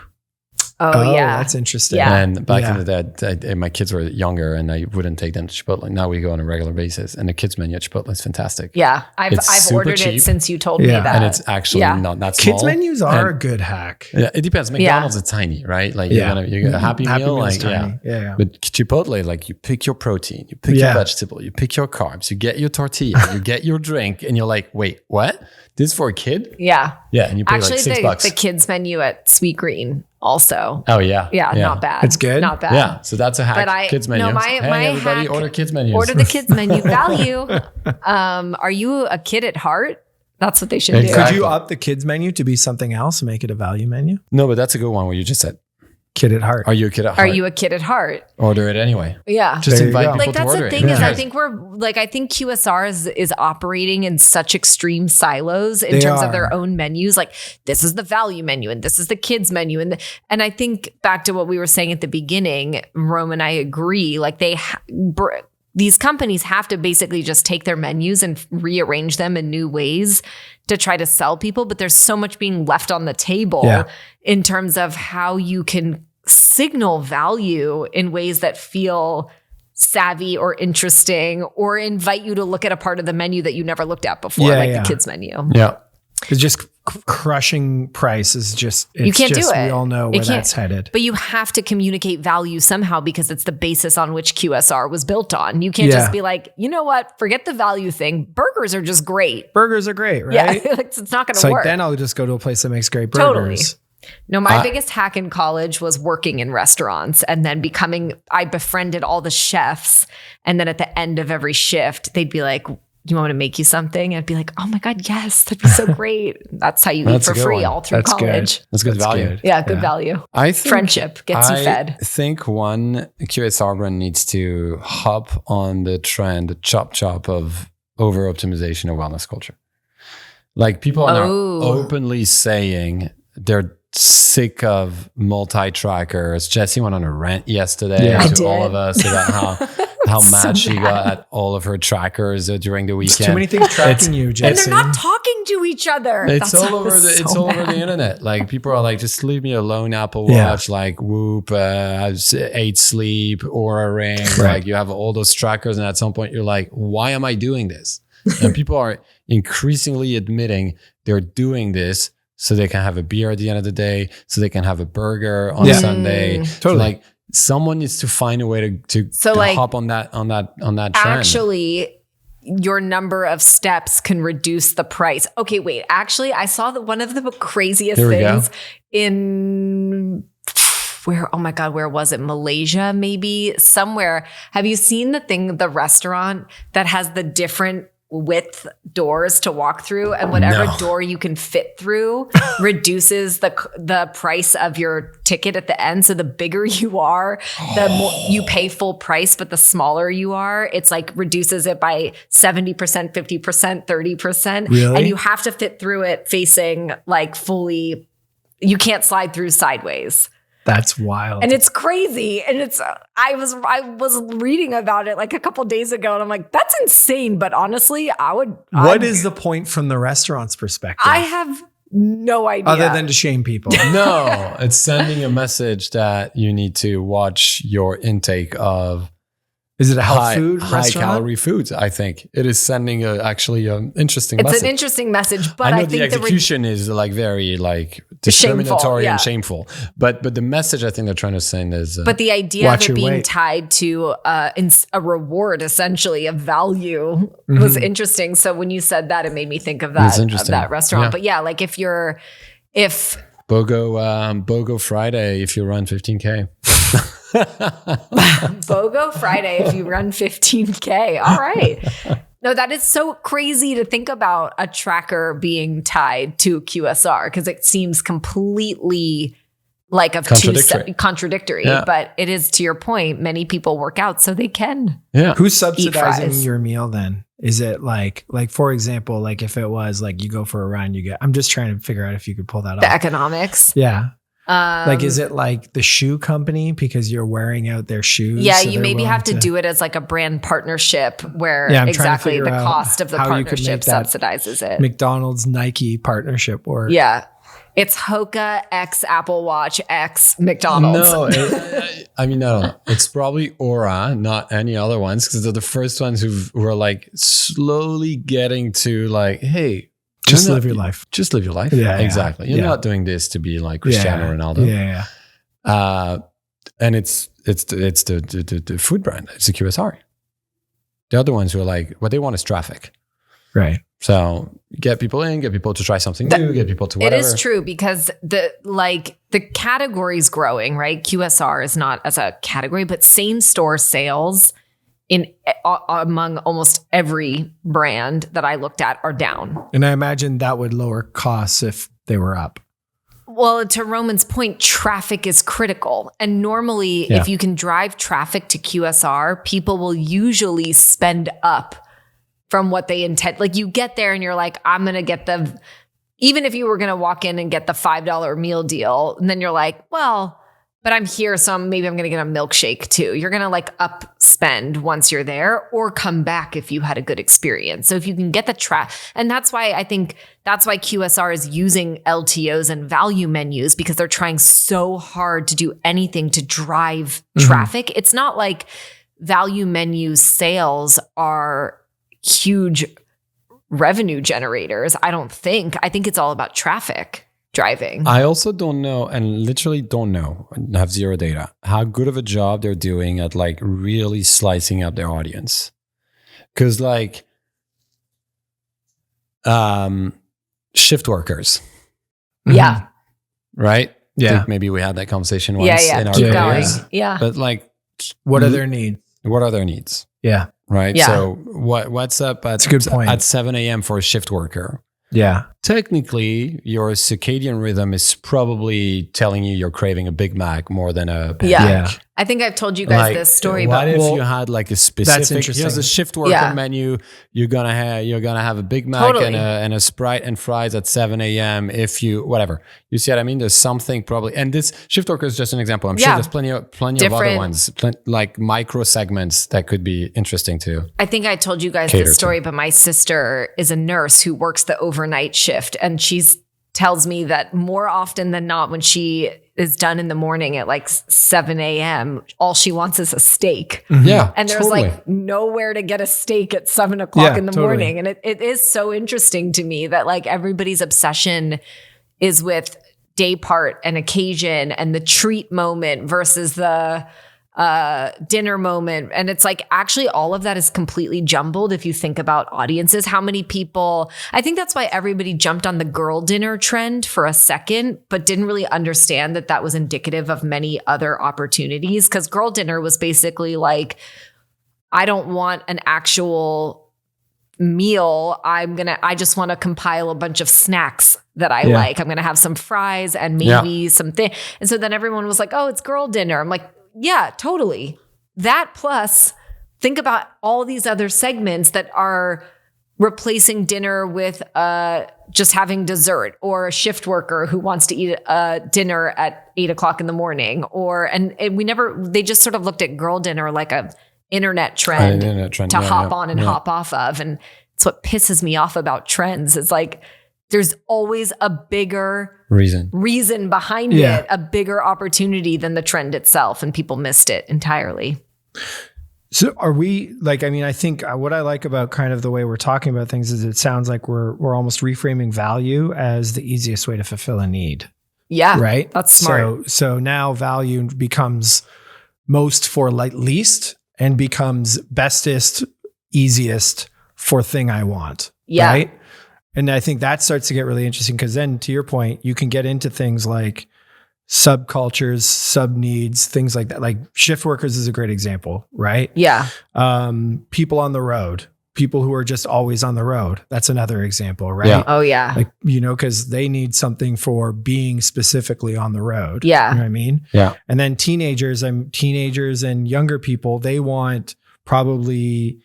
Oh yeah, that's interesting. Yeah. And back in the day, my kids were younger, and I wouldn't take them to Chipotle. Now we go on a regular basis, and the kids menu at Chipotle is fantastic. Yeah, I've ordered cheap. It since you told me that, and it's actually not that small. Kids menus are a good hack. Yeah, it depends. McDonald's is tiny, right? Like you get a Happy Meal, like tiny. But Chipotle, like you pick your protein, you pick your vegetable, you pick your carbs, you get your tortilla, you get your drink, and you're like, wait, what? This is for a kid? Yeah, and you pay like $6. The kids menu at Sweet Green also. Oh yeah, not bad. It's good, not bad. Yeah, so that's a hack. Kids menu. No, my everybody hack, order kids menus. Order the kids menu. Value. Are you a kid at heart? That's what they should do. Could you up the kids menu to be something else and make it a value menu? No, but that's a good one. What you just said. kid at heart? Are you a kid at heart? Are you a kid at heart? Order it anyway. Yeah. Just invite people like to that's order the it. thing is Yeah. I think QSR is operating in such extreme silos in terms of their own menus. Like this is the value menu and this is the kids menu. And I think back to what we were saying at the beginning, Romain and I agree, like these companies have to basically just take their menus and rearrange them in new ways to try to sell people. But there's so much being left on the table in terms of how you can signal value in ways that feel savvy or interesting or invite you to look at a part of the menu that you never looked at before, the kids menu. Yeah. It's just crushing price is just, it's you can't just, do it. We all know where that's headed. But you have to communicate value somehow because it's the basis on which QSR was built on. You can't just be like, you know what? Forget the value thing. Burgers are just great. Burgers are great, right? Yeah, it's not going to work. Like then I'll just go to a place that makes great burgers. Totally. No, my biggest hack in college was working in restaurants and then I befriended all the chefs. And then at the end of every shift, they'd be like, do you want me to make you something? I'd be like, oh my God, yes, that'd be so great. That's how you eat for free all through college. That's good value. Good. Yeah, good value. I think friendship gets you fed. I think one QSR brand needs to hop on the trend, the chop of over optimization of wellness culture. Like people are now openly saying they're sick of multi-trackers. Jesse went on a rant yesterday to all of us about how mad she got at all of her trackers during the weekend. There's too many things tracking you, Jesse. And they're not talking to each other. It's all over the internet. Like people are like, just leave me alone, Apple Watch, like Whoop, 8 Sleep, Oura Ring. Like you have all those trackers. And at some point you're like, why am I doing this? And people are increasingly admitting they're doing this so they can have a beer at the end of the day, so they can have a burger on Sunday. Totally. Like someone needs to find a way to hop on that trend. Actually, your number of steps can reduce the price. Okay, wait. Actually, I saw that one of the craziest things in where was it? Malaysia, maybe somewhere. Have you seen the restaurant that has the different width doors to walk through, and whatever door you can fit through reduces the price of your ticket at the end. So the bigger you are, the more you pay full price, but the smaller you are, it's like reduces it by 70%, 50%, 30%. Really? And you have to fit through it facing like fully, you can't slide through sideways. That's wild. And it's crazy. And I was reading about it like a couple days ago and I'm like, that's insane. But honestly, what is the point from the restaurant's perspective? I have no idea. Other than to shame people. No, it's sending a message that you need to watch your intake of Is it a health food high restaurant? calorie foods. I think it is sending actually an interesting It's message. an interesting message, but I know I think the execution is like very like discriminatory and shameful. But the message I think they're trying to send is. But the idea of it being tied to a reward, essentially, of value, was interesting. So when you said that, it made me think of that restaurant. Yeah. But yeah, like if BOGO Friday if you run 15K. BOGO Friday if you run 15K. All right. No, that is so crazy to think about a tracker being tied to QSR because it seems completely like contradictory. Yeah. But it is, to your point, many people work out so they can. Yeah. Who's subsidizing your meal then? Is it like for example, like if it was like you go for a run, I'm just trying to figure out if you could pull that off. The economics. Yeah. Like, is it like the shoe company because you're wearing out their shoes? Yeah, so you maybe have to do it as like a brand partnership where exactly the cost of the partnership subsidizes it. McDonald's Nike partnership work. Yeah. It's Hoka X Apple Watch X McDonald's. No, no. It's probably Oura, not any other ones, because they're the first ones who are like slowly getting to like, hey, just live your life. Just live your life. Yeah, exactly. You're not doing this to be like Cristiano Ronaldo. Yeah. And it's the food brand. It's the QSR. The other ones who are like, what they want is traffic. Right. So get people in, get people to try something new, get people to whatever. It is true because the category is growing, right? QSR is not as a category, but same store sales among almost every brand that I looked at are down. And I imagine that would lower costs if they were up. Well, to Roman's point, traffic is critical. And normally, if you can drive traffic to QSR, people will usually spend up from what they intend. Like you get there and you're like, I'm going to get even if you were going to walk in and get the $5 meal deal, and then you're like, well, but I'm here, so maybe I'm going to get a milkshake too. You're going to like up spend once you're there, or come back if you had a good experience. So if you can get the and that's why I think that's why QSR is using LTOs and value menus, because they're trying so hard to do anything to drive traffic. It's not like value menu sales are huge revenue generators. I think it's all about traffic driving. I also don't know, and literally don't know, have zero data, how good of a job they're doing at like really slicing up their audience. Because like shift workers. Yeah. Right? Yeah. I think maybe we had that conversation once in our Keep going. careers. Yeah. But like, What are their needs? what are their needs? Yeah. Right? Yeah. So what's up That's a good point. at 7 a.m. for a shift worker? Yeah. Technically, your circadian rhythm is probably telling you you're craving a Big Mac more than a pancake. Yeah. I think I've told you guys this story, what but if you had like a specific? Here's a shift worker menu. You're gonna have a Big Mac and a Sprite and fries at 7 a.m. If you whatever, you see what I mean. There's something probably, and this shift worker is just an example. I'm sure there's plenty of other ones, like micro segments that could be interesting too. I think I told you guys this story, but my sister is a nurse who works the overnight shift, and she's tells me that more often than not, when she is done in the morning at like 7 a.m., all she wants is a steak. Yeah. And there's like nowhere to get a steak at 7 o'clock in the morning. And it is so interesting to me that like everybody's obsession is with day part and occasion and the treat moment versus the dinner moment. And it's like, actually all of that is completely jumbled if you think about audiences. How many people, I think that's why everybody jumped on the girl dinner trend for a second, but didn't really understand that that was indicative of many other opportunities. Because girl dinner was basically like, I don't want an actual meal. I just want to compile a bunch of snacks that I like. I'm going to have some fries and maybe something. And so then everyone was like, oh, it's girl dinner. I'm like, yeah, totally. That plus think about all these other segments that are replacing dinner with just having dessert, or a shift worker who wants to eat dinner at 8 o'clock in the morning, they just sort of looked at girl dinner like a internet trend to hop on and hop off of. And it's what pisses me off about trends. It's like, there's always a bigger reason behind it, a bigger opportunity than the trend itself. And people missed it entirely. So are we like, I mean, I think what I like about kind of the way we're talking about things is it sounds like we're almost reframing value as the easiest way to fulfill a need. Yeah. Right. That's smart. So now value becomes most for like least and becomes bestest, easiest for thing I want. Yeah. Right. And I think that starts to get really interesting, because then to your point, you can get into things like subcultures, sub needs, things like that. Like shift workers is a great example, right? Yeah. People on the road, people who are just always on the road. That's another example, right? Yeah. Oh yeah. Like, because they need something for being specifically on the road. Yeah. You know what I mean? Yeah. And then teenagers and younger people, they want probably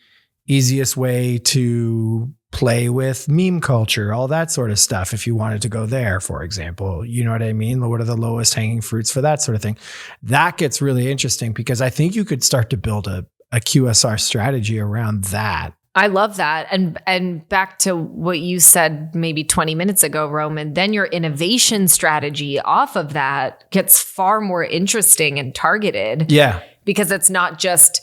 easiest way to play with meme culture, all that sort of stuff. If you wanted to go there, for example, you know what I mean? What are the lowest hanging fruits for that sort of thing? That gets really interesting, because I think you could start to build a QSR strategy around that. I love that. And back to what you said maybe 20 minutes ago, Roman, then your innovation strategy off of that gets far more interesting and targeted. Yeah. Because it's not just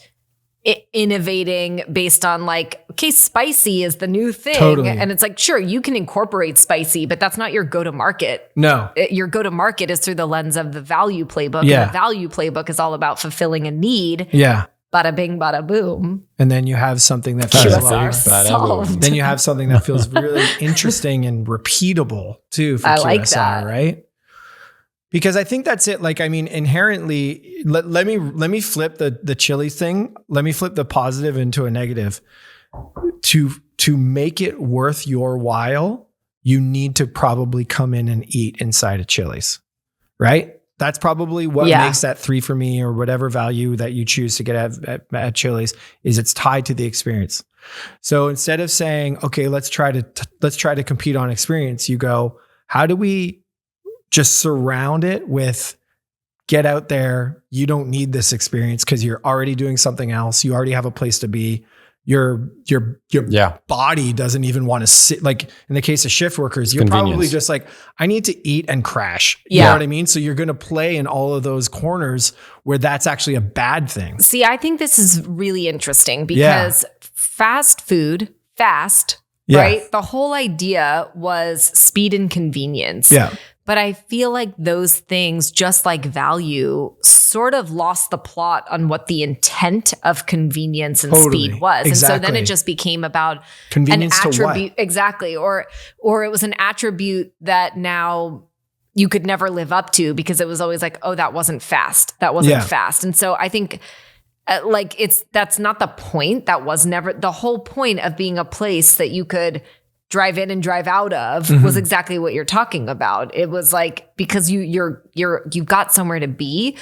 innovating based on like, okay, spicy is the new thing. Totally. And it's like, sure, you can incorporate spicy, but that's not your go-to-market. No. Your go-to-market is through the lens of the value playbook. Yeah. And the value playbook is all about fulfilling a need. Yeah. Bada bing, bada boom. And then you have something that feels QSR solved. then you have something that feels really interesting and repeatable too for QSR, like that. Right? Because I think that's it. Like, I mean, inherently, let me flip the chili thing. Let me flip the positive into a negative. To make it worth your while, you need to probably come in and eat inside of Chili's, right? That's probably what makes that 3 for me, or whatever value that you choose to get at Chili's, is it's tied to the experience. So instead of saying, okay, let's try to compete on experience, you go, how do we just surround it with, get out there. You don't need this experience because you're already doing something else. You already have a place to be. Your body doesn't even want to sit. Like in the case of shift workers, you're probably just like, I need to eat and crash. You know what I mean? So you're going to play in all of those corners where that's actually a bad thing. See, I think this is really interesting because fast food, right? The whole idea was speed and convenience. Yeah. But I feel like those things, just like value, sort of lost the plot on what the intent of convenience and speed was. Exactly. And so then it just became about convenience an attribute. To what? Exactly. Or it was an attribute that now you could never live up to because it was always like, oh, that wasn't fast. That wasn't fast. And so I think that's not the point. That was never the whole point of being a place that you could drive in and drive out of was exactly what you're talking about. It was like, because you've got somewhere to be.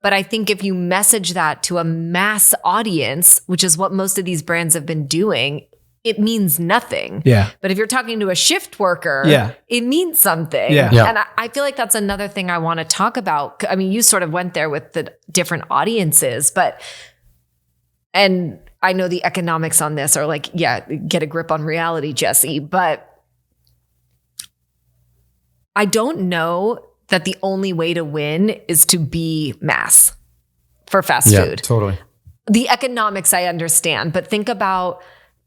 But I think if you message that to a mass audience, which is what most of these brands have been doing, it means nothing. Yeah. But if you're talking to a shift worker, it means something. Yeah. And I feel like that's another thing I want to talk about. I mean, you sort of went there with the different audiences, and I know the economics on this are like, get a grip on reality, Jesse. But I don't know that the only way to win is to be mass for fast food. Totally. The economics I understand, but think about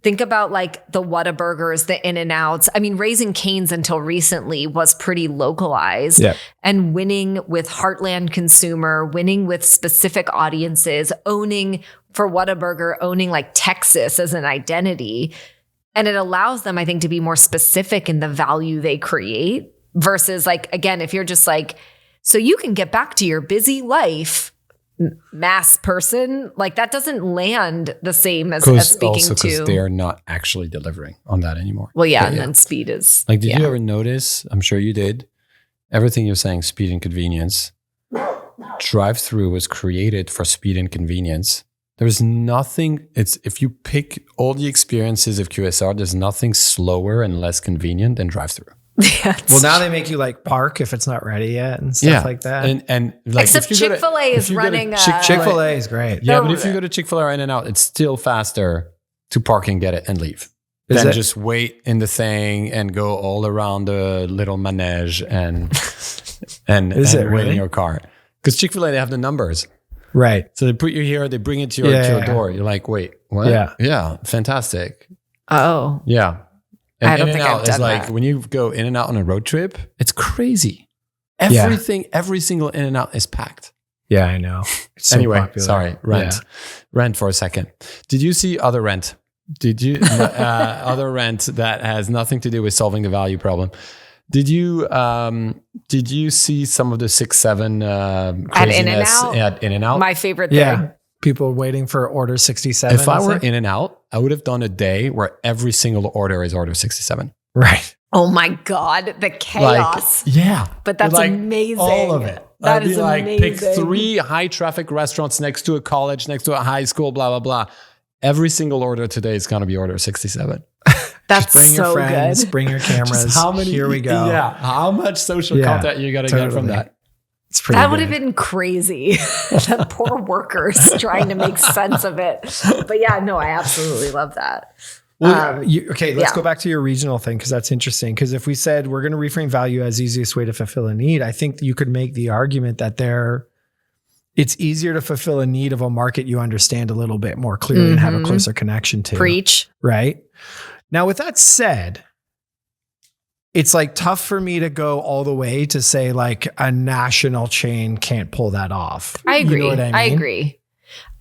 like the Whataburgers, the In-N-Outs. I mean, Raising Cane's until recently was pretty localized, and winning with heartland consumer, winning with specific audiences, owning for Whataburger, owning like Texas as an identity. And it allows them, I think, to be more specific in the value they create versus like, again, if you're just like, so you can get back to your busy life, mass person, like that doesn't land the same as speaking also to. Because they're not actually delivering on that anymore. Well, and then speed is. Like, did you ever notice? I'm sure you did. Everything you're saying, speed and convenience. Drive-through was created for speed and convenience. There's nothing. If you pick all the experiences of QSR, there's nothing slower and less convenient than drive-through. Well, now they make you like park if it's not ready yet and stuff like that. And like, except Chick-fil-A is running. Chick-fil-A is great. Yeah, but if you go to Chick-fil-A or In-N-Out, it's still faster to park and get it and leave than just wait in the thing and go all around the little manege and wait in your car. Because Chick-fil-A, they have the numbers. Right. So they put you here, they bring it to your door. You're like, wait, what? Yeah. Fantastic. Oh. Yeah. And I don't think I've done like, when you go In and Out on a road trip, it's crazy. Every single In and Out is packed. Yeah, I know. It's so popular. Sorry, rent for a second. Did you see Other Rent? Did you Other Rent that has nothing to do with solving the value problem? Did you see some of the 6-7 craziness at In and Out? My favorite thing. Yeah. People waiting for order 67. If I were In and Out, I would have done a day where every single order is order 67. Right. Oh my God, the chaos. But that's amazing. All of it. That is amazing. Pick 3 high traffic restaurants next to a college, next to a high school, blah, blah, blah. Every single order today is going to be order 67. That's bring your so friends, good. Bring your cameras. Here we go. Yeah. How much social content you got to get from that? That would have been crazy. The poor workers trying to make sense of it. But I absolutely love that. Well, let's go back to your regional thing because that's interesting. Because if we said we're going to reframe value as easiest way to fulfill a need, I think you could make the argument that it's easier to fulfill a need of a market you understand a little bit more clearly and have a closer connection to. Preach. Right? Now, with that said, it's like tough for me to go all the way to say like a national chain can't pull that off. I agree. You know what I mean? I agree.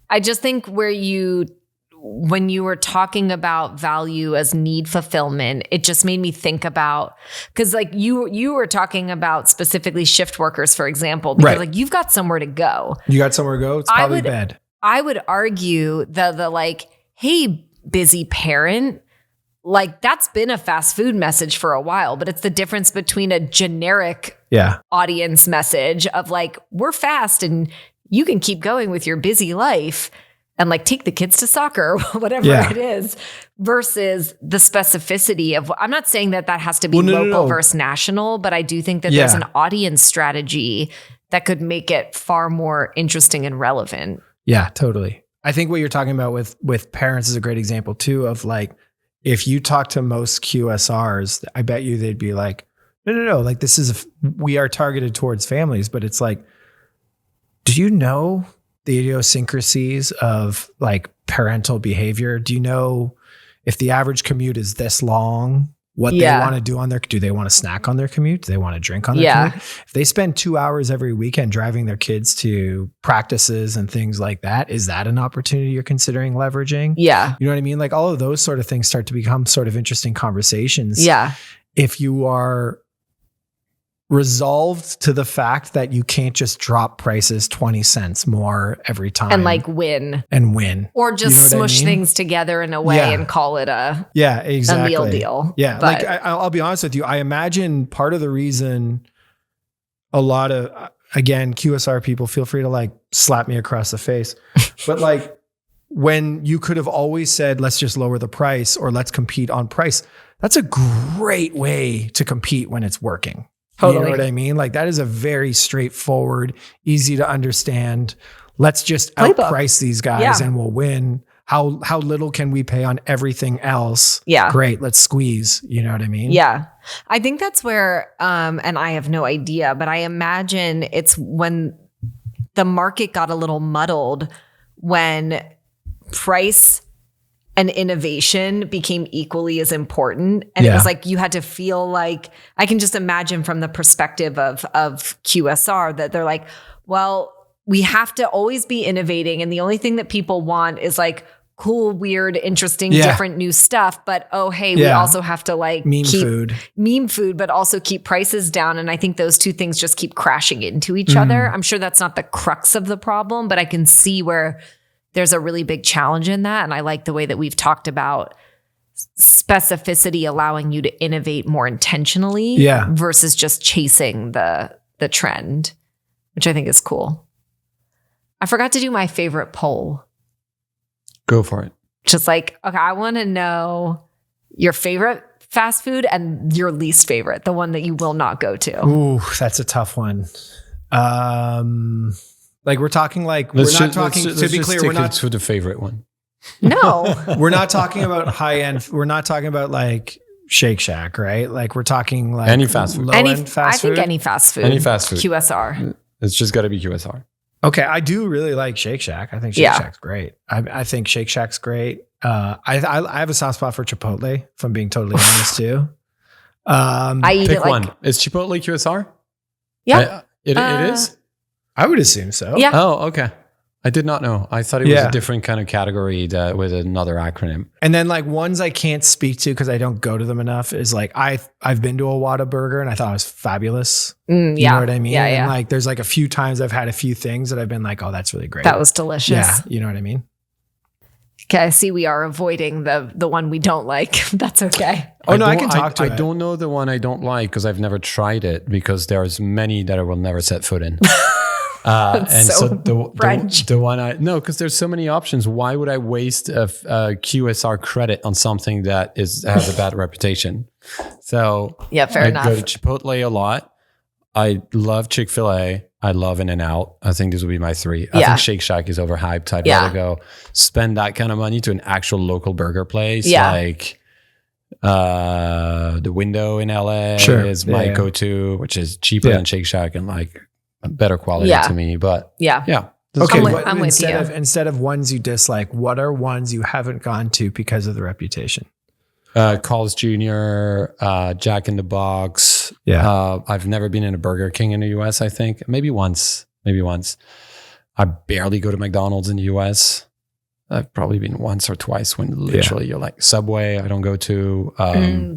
I just think when you were talking about value as need fulfillment, it just made me think about, because like you were talking about specifically shift workers, for example, because like you've got somewhere to go. You got somewhere to go? It's probably bed. I would argue the like, hey, busy parent, like that's been a fast food message for a while, but it's the difference between a generic audience message of like, we're fast and you can keep going with your busy life and like take the kids to soccer or whatever it is, versus the specificity of, I'm not saying that has to be local versus national, but I do think that there's an audience strategy that could make it far more interesting and relevant. Yeah, totally. I think what you're talking about with parents is a great example too, of like, if you talk to most QSRs, I bet you they'd be like, no. Like we are targeted towards families, but it's like, do you know the idiosyncrasies of like parental behavior? Do you know if the average commute is this long, what they want to do do they want to snack on their commute? Do they want to drink on their commute? If they spend 2 hours every weekend driving their kids to practices and things like that, is that an opportunity you're considering leveraging? Yeah. You know what I mean? Like all of those sort of things start to become sort of interesting conversations. Yeah. If you are resolved to the fact that you can't just drop prices 20 cents more every time. And like win. Or just smush things together in a way and call it a meal deal. Yeah. But like I'll be honest with you. I imagine part of the reason a lot of, again, QSR people, feel free to like slap me across the face. But like when you could have always said, let's just lower the price or let's compete on price. That's a great way to compete when it's working. Totally. You know what I mean? Like that is a very straightforward, easy to understand. Let's just outprice these guys and we'll win. How little can we pay on everything else? Yeah. Great. Let's squeeze. You know what I mean? Yeah. I think that's where, and I have no idea, but I imagine it's when the market got a little muddled when price and innovation became equally as important. And it was like, you had to feel like, I can just imagine from the perspective of QSR that they're like, well, we have to always be innovating. And the only thing that people want is like cool, weird, interesting, different new stuff. But, we also have to like meme food, but also keep prices down. And I think those two things just keep crashing into each other. I'm sure that's not the crux of the problem, but I can see where there's a really big challenge in that. And I like the way that we've talked about specificity allowing you to innovate more intentionally versus just chasing the trend, which I think is cool. I forgot to do my favorite poll. Go for it. Just like, okay, I want to know your favorite fast food and your least favorite, the one that you will not go to. Ooh, that's a tough one. Like we're talking like, we're not talking, to be clear, we're not to the favorite one. No, we're not talking about high end. We're not talking about like Shake Shack, right? Like we're talking like any fast food, low-end fast food. I think any fast food, QSR. It's just got to be QSR. Okay. I do really like Shake Shack. I think Shake Shack's great. I think Shake Shack's great. I have a soft spot for Chipotle, if I'm being totally honest too. I eat pick it like one. Is Chipotle QSR? Yeah. It is? I would assume so. Yeah. Oh, okay. I did not know. I thought it was a different kind of category with another acronym. And then like ones I can't speak to because I don't go to them enough is like I've been to a Whataburger and I thought it was fabulous. You know what I mean? Yeah, and like there's like a few times I've had a few things that I've been like, oh, that's really great. That was delicious. Yeah, you know what I mean? Okay, I see we are avoiding the one we don't like. That's okay. Oh no, I can talk to it. I don't know the one I don't like because I've never tried it because there's many that I will never set foot in. And so the one because there's so many options. Why would I waste a QSR credit on something that has a bad reputation? So fair enough. I go to Chipotle a lot. I love Chick-fil-A. I love In-N-Out. I think this would be my three. I think Shake Shack is overhyped. I'd rather go spend that kind of money to an actual local burger place like The Window in LA is my go-to, which is cheaper than Shake Shack and like better quality to me. But okay, I'm with you. Instead of ones you dislike, what are ones you haven't gone to because of the reputation? Carl's Jr., Jack in the Box. I've never been in a Burger King in the US, I think. Maybe once. I barely go to McDonald's in the US. I've probably been once or twice when literally you're like Subway. I don't go to.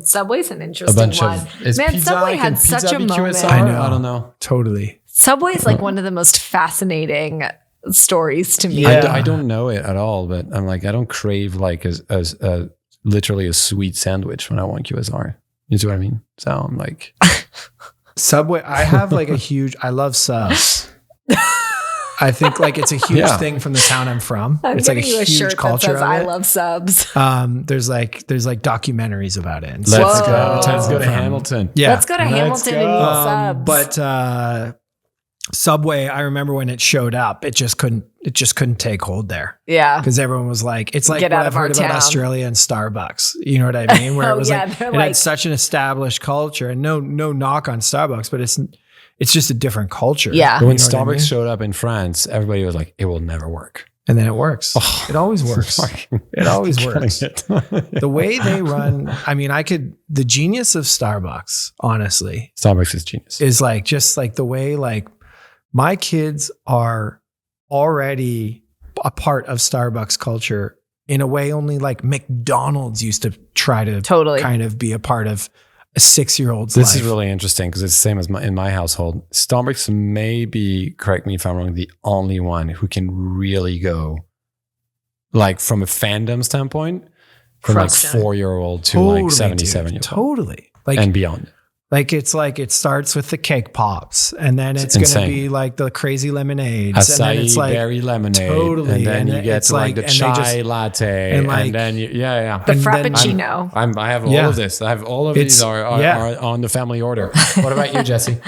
Subway's an interesting one. Man, Subway had such a moment. QSR? I don't know. Totally. Subway's like one of the most fascinating stories to me. I don't know it at all, but I'm like, I don't crave like a literally a sweet sandwich when I want QSR. You see what I mean? So I'm like, Subway. I have like I love subs. I think like it's a huge thing from the town I'm from. It's like a huge culture of it. I love subs. There's like documentaries about it. And let's go to Hamilton. Yeah, let's go to Hamilton and eat subs. But Subway, I remember when it showed up, it just couldn't take hold there. Yeah, because everyone was like, it's like get what I've heard about Australia and Starbucks. You know what I mean? Where it was it had such an established culture, and no knock on Starbucks, but it's just a different culture. Yeah. When Starbucks showed up in France, everybody was like, it will never work. And then it works. Oh, it always works. It always works. The way they run, I mean, the genius of Starbucks, honestly. Starbucks is genius. Is like, just like the way, like, my kids are already a part of Starbucks culture in a way only like McDonald's used to try to kind of be a part of a 6-year-old's life. This is really interesting because it's the same as in my household. Starbucks may be, correct me if I'm wrong, the only one who can really go like from a fandom standpoint, from like 4-year-old to like 77-year-old. Totally. Like, and beyond. Like it's like it starts with the cake pops, and then it's going to be like the crazy lemonades, acai and then it's like berry lemonade, totally, and then you get to like the chai latte, and then the frappuccino. I have all of this. I have all of these are on the family order. What about you, Jessie?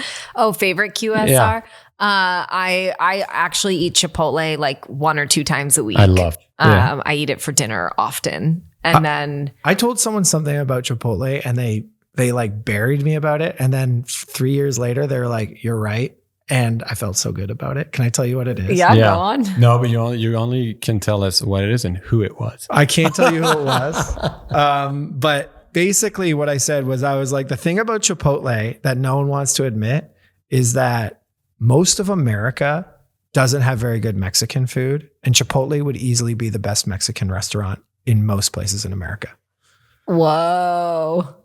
Favorite QSR. Yeah. I actually eat Chipotle like 1 or 2 times a week. I love. I eat it for dinner often, and then I told someone something about Chipotle, and they like buried me about it. And then 3 years later, they're like, you're right. And I felt so good about it. Can I tell you what it is? Yeah. Go on. No, but you only can tell us what it is and who it was. I can't tell you who it was. But basically what I said was, I was like, the thing about Chipotle that no one wants to admit is that most of America doesn't have very good Mexican food. And Chipotle would easily be the best Mexican restaurant in most places in America. Whoa.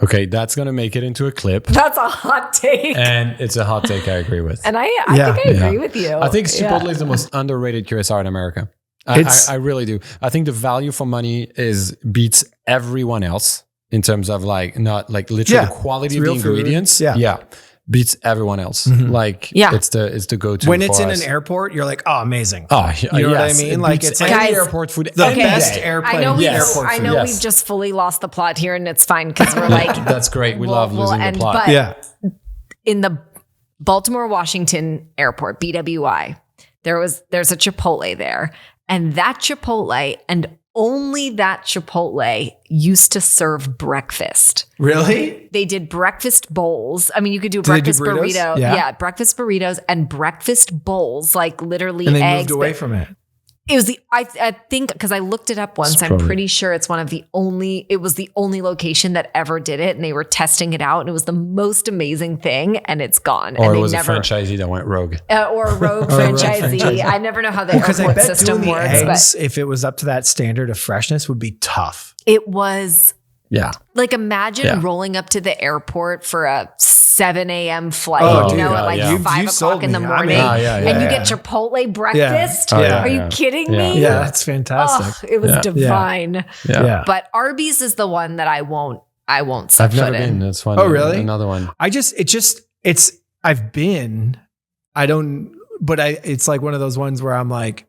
Okay, that's going to make it into a clip. That's a hot take. And it's a hot take I agree with. And I think I agree with you. I think Chipotle is the most underrated QSR in America. I really do. I think the value for money beats everyone else in terms of like, not like literally the quality of the ingredients. Yeah. Beats everyone else. Mm-hmm. Like it's the go-to. When it's in an airport, you're like, oh, amazing. Oh, you know what I mean? Like it's like airport food. The best airplane. I know we've just fully lost the plot here, and it's fine because we're like, that's great. We love losing the plot. But in the Baltimore Washington airport, BWI, there's a Chipotle there, and that Chipotle and only that Chipotle used to serve breakfast. Really? They did breakfast bowls. I mean, you could do a breakfast burrito. Yeah, breakfast burritos and breakfast bowls, like literally and they eggs. Moved away from it. It was I think, because I looked it up once, I'm pretty sure it was the only location that ever did it, and they were testing it out, and it was the most amazing thing, and it's gone. Or and it was a franchisee that went rogue. Or a rogue franchisee. I never know how the airport system works. Eggs, but if it was up to that standard of freshness, would be tough. It was. Yeah. Like imagine rolling up to the airport for a 7 a.m. flight, at like 5 o'clock in the morning, and you get Chipotle breakfast. Are you kidding me? Yeah, that's fantastic. It was divine. Yeah. But Arby's is the one that I won't set I've never foot in. been. That's one. Oh, really? Another one. I've been, it's like one of those ones where I'm like,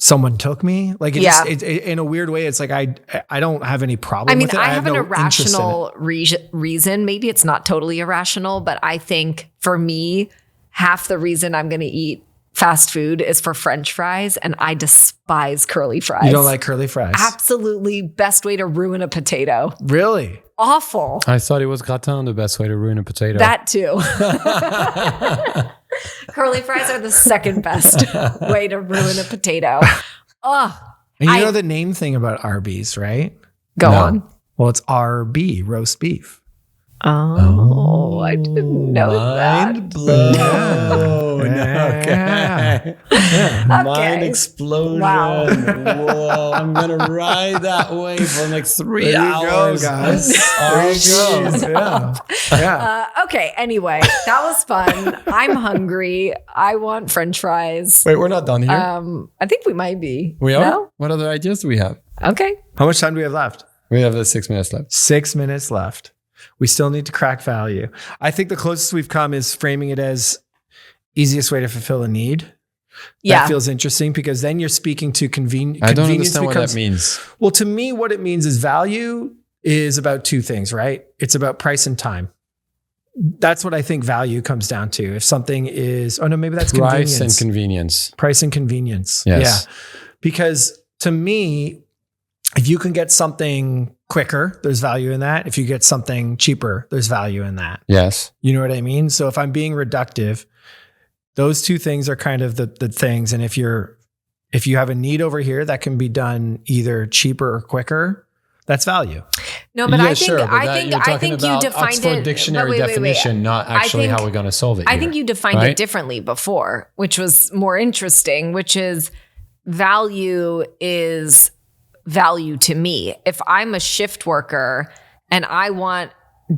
someone took me, like it in a weird way. It's like I don't have any problem with it. I have an irrational reason. Maybe it's not totally irrational, but I think for me, half the reason I'm going to eat fast food is for French fries, and I despise curly fries. You don't like curly fries? Absolutely, best way to ruin a potato. Really? Awful. I thought it was gratin, the best way to ruin a potato. That too. Curly fries are the second best way to ruin a potato. Oh, and you know the name thing about Arby's, right? Go on. Well, it's RB, roast beef. Oh, I didn't know that. Mind blown. Okay. Mind explosion. Wow. Whoa, I'm going to ride that wave for the next 3 hours. There you go, guys. There you go. Yeah. Okay, anyway, that was fun. I'm hungry. I want French fries. Wait, we're not done here? I think we might be. We are? No? What other ideas do we have? Okay. How much time do we have left? We have 6 minutes left. 6 minutes left. We still need to crack value. I think the closest we've come is framing it as easiest way to fulfill a need. Yeah. That feels interesting because then you're speaking to convenience. I don't understand what that means. Well, to me, what it means is value is about two things, right? It's about price and time. That's what I think value comes down to. If something is, maybe that's price and convenience. Price and convenience. Yes. Yeah. Because to me, if you can get something quicker, there's value in that. If you get something cheaper, there's value in that. Yes. You know what I mean? So if I'm being reductive, those two things are kind of the things. And if you have a need over here that can be done either cheaper or quicker, that's value. No, but I think you defined Oxford it. Dictionary definition, not actually how we're going to solve it. I think you defined it differently before, which was more interesting, which is value is value to me. If I'm a shift worker and I want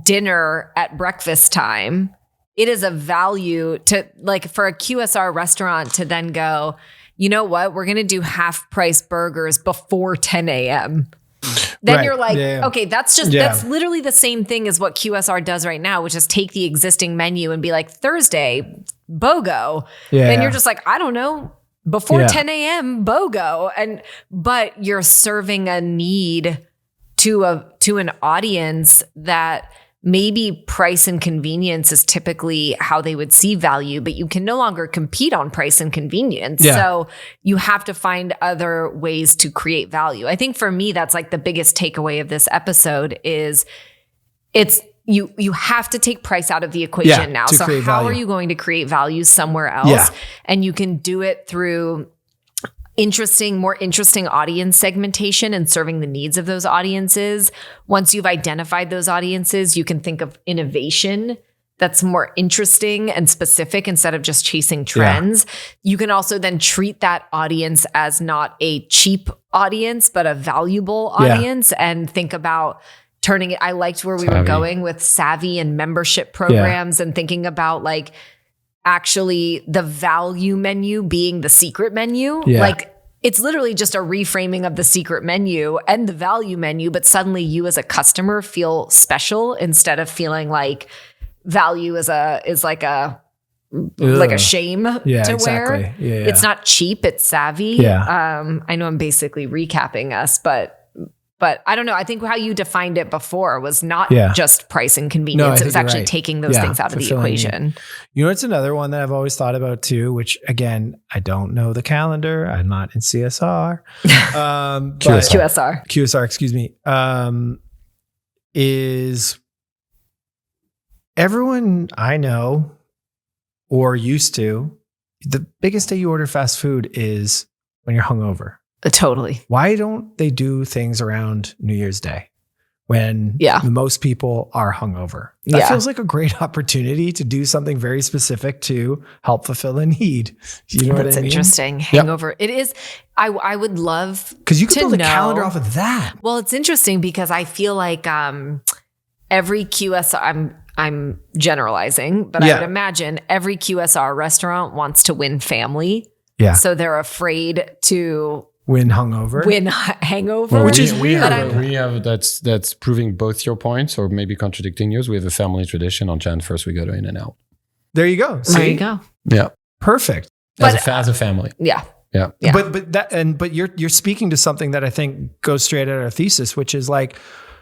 dinner at breakfast time, it is a value to, like, for a QSR restaurant to then go, you know what, we're going to do half price burgers before 10 a.m. Then right. You're like, okay, that's literally the same thing as what QSR does right now, which is take the existing menu and be like, Thursday, BOGO. Yeah. And you're just like, I don't know, before 10 a.m. BOGO. But you're serving a need to an audience that maybe price and convenience is typically how they would see value, but you can no longer compete on price and convenience. Yeah. So you have to find other ways to create value. I think for me, that's like the biggest takeaway of this episode is you have to take price out of the equation now. So how are you going to create value somewhere else? Yeah. And you can do it through more interesting audience segmentation and serving the needs of those audiences. Once you've identified those audiences, you can think of innovation that's more interesting and specific instead of just chasing trends. Yeah. You can also then treat that audience as not a cheap audience, but a valuable audience and think about turning it. I liked where we were going with savvy and membership programs and thinking about like actually the value menu being the secret menu. Yeah. Like it's literally just a reframing of the secret menu and the value menu, but suddenly you as a customer feel special instead of feeling like value is like a shame to wear. Yeah. It's not cheap, it's savvy. Yeah. I know I'm basically recapping us, but I don't know. I think how you defined it before was not just price and convenience. It was actually taking those things out of the equation. You know, it's another one that I've always thought about too, which again, I don't know the calendar. I'm not in CSR. QSR, excuse me. Is everyone I know or used to, the biggest day you order fast food is when you're hungover. Totally. Why don't they do things around New Year's Day when most people are hungover? That feels like a great opportunity to do something very specific to help fulfill a need. You know what I mean? That's interesting. Hangover. It is. I would love because you could build a calendar off of that. Well, it's interesting because I feel like every QSR. I'm generalizing, but I would imagine every QSR restaurant wants to win family. Yeah. So they're afraid to win hangover. Well, which is we have that's proving both your points or maybe contradicting yours. We have a family tradition on Jan 1st. We go to In-N-Out. There you go. See? There you go. Yeah. Perfect. As a family. Yeah. Yeah. But you're speaking to something that I think goes straight at our thesis, which is like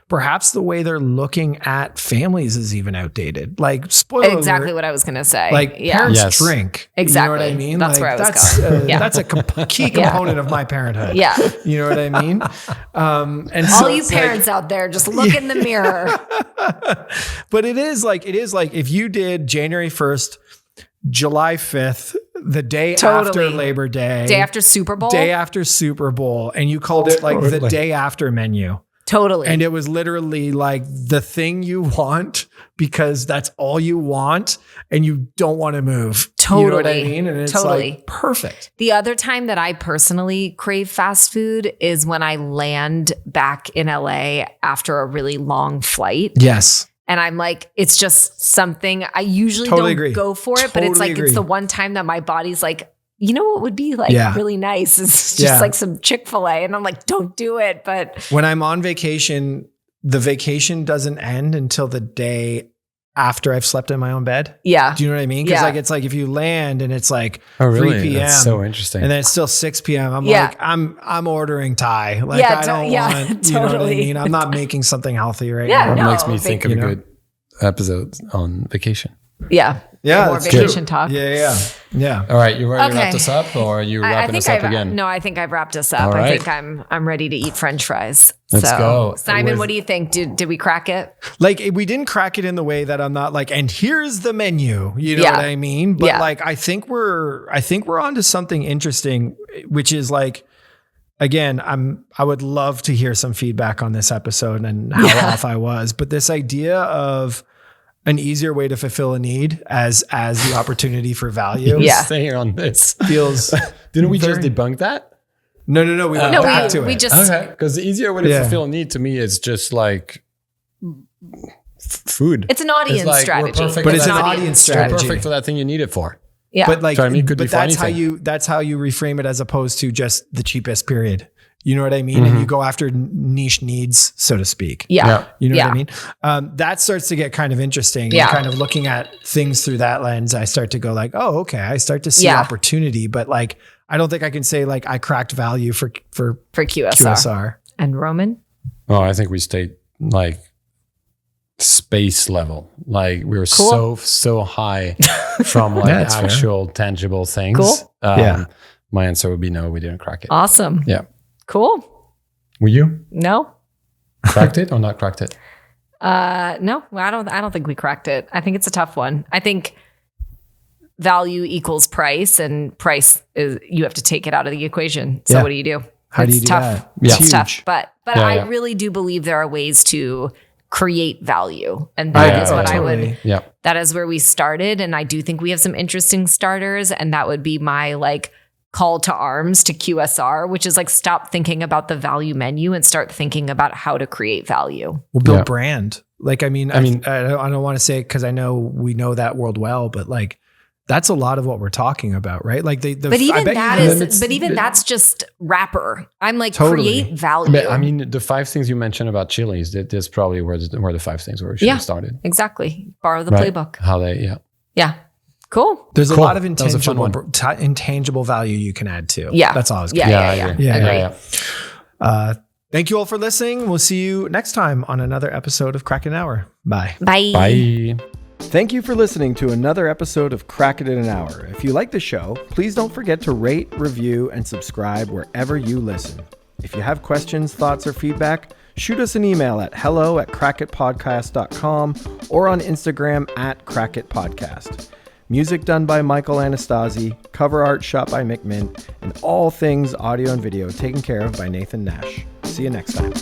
perhaps the way they're looking at families is even outdated. Like, spoiler exactly alert, what I was going to say. Like, parents drink. Exactly. You know what I mean? That's like, where I was going. That's a key component of my parenthood. Yeah. You know what I mean? And all so you parents out there, just look in the mirror. But it is like if you did January 1st, July 5th, the day after Labor Day. Day after Super Bowl. And you called it like the day after menu. Totally. And it was literally like the thing you want because that's all you want and you don't want to move. Totally. You know what I mean? And it's like perfect. The other time that I personally crave fast food is when I land back in LA after a really long flight. Yes. And I'm like, it's just something I usually don't go for it, but it's like, it's the one time that my body's like, you know what would be like really nice? It's just like some Chick-fil-A. And I'm like, don't do it. But when I'm on vacation, the vacation doesn't end until the day after I've slept in my own bed. Yeah. Do you know what I mean? Because like, it's like if you land and it's like 3 p.m. That's so interesting. And then it's still 6 p.m. I'm like, I'm ordering Thai. Like I don't want, you know what I mean? I'm not making something healthy right now. It makes me think of a good episode on vacation. Yeah. Yeah. More vacation talk. Yeah. All right. You ready to wrap this up, or are you wrapping us up again? No, I think I've wrapped us up. All right. I think I'm ready to eat French fries. Let's go. Simon, what do you think? Did we crack it? Like we didn't crack it in the way that I'm not like, and here's the menu. You know what I mean? But like, I think we're onto something interesting, which is like, again, I would love to hear some feedback on this episode and how off I was. But this idea of an easier way to fulfill a need as the opportunity for value. Staying on this feels. Didn't we just debunk that? No. We went back to it. We just because the easier way to fulfill a need to me is just like food. It's an audience strategy, but it's an audience strategy. We're perfect for that thing you need it for. Yeah, but like, but that's how you reframe it as opposed to just the cheapest period. You know what I mean? And you go after niche needs, so to speak. Yeah. You know what I mean? That starts to get kind of interesting. Yeah. And kind of looking at things through that lens, I start to go like, oh, okay. I start to see opportunity, but like, I don't think I can say like I cracked value for QSR. And Roman? Oh, I think we stayed like space level. Like we were so high from like actual tangible things. Cool. My answer would be no, we didn't crack it. Awesome. Yeah. Cool. Were you? No. Cracked it or not cracked it? No, I don't think we cracked it. I think it's a tough one. I think value equals price, and price is, you have to take it out of the equation. So what do you do? How do you do tough. that? It's tough. But I really do believe there are ways to create value. And that is what I would, that is where we started. And I do think we have some interesting starters. And that would be my like call to arms to QSR, which is like, stop thinking about the value menu and start thinking about how to create value. We'll build brand. Like, I mean, I don't want to say it because I know we know that world well, but like, that's a lot of what we're talking about, right? Like but even that's just wrapper. I'm like, create value. But, I mean, the 5 things you mentioned about Chili's, that's probably where the 5 things where we should have started. Exactly. Borrow the playbook. How they, Yeah. Cool. There's a lot of intangible value you can add to. Yeah. That's all I was getting at. Yeah. Thank you all for listening. We'll see you next time on another episode of Crack It an Hour. Bye. Bye. Thank you for listening to another episode of Crack It in an Hour. If you like the show, please don't forget to rate, review, and subscribe wherever you listen. If you have questions, thoughts, or feedback, shoot us an email at hello@crackitpodcast.com or on Instagram @crackitpodcast. Music done by Michael Anastasi, cover art shot by Mick Mint, and all things audio and video taken care of by Nathan Nash. See you next time.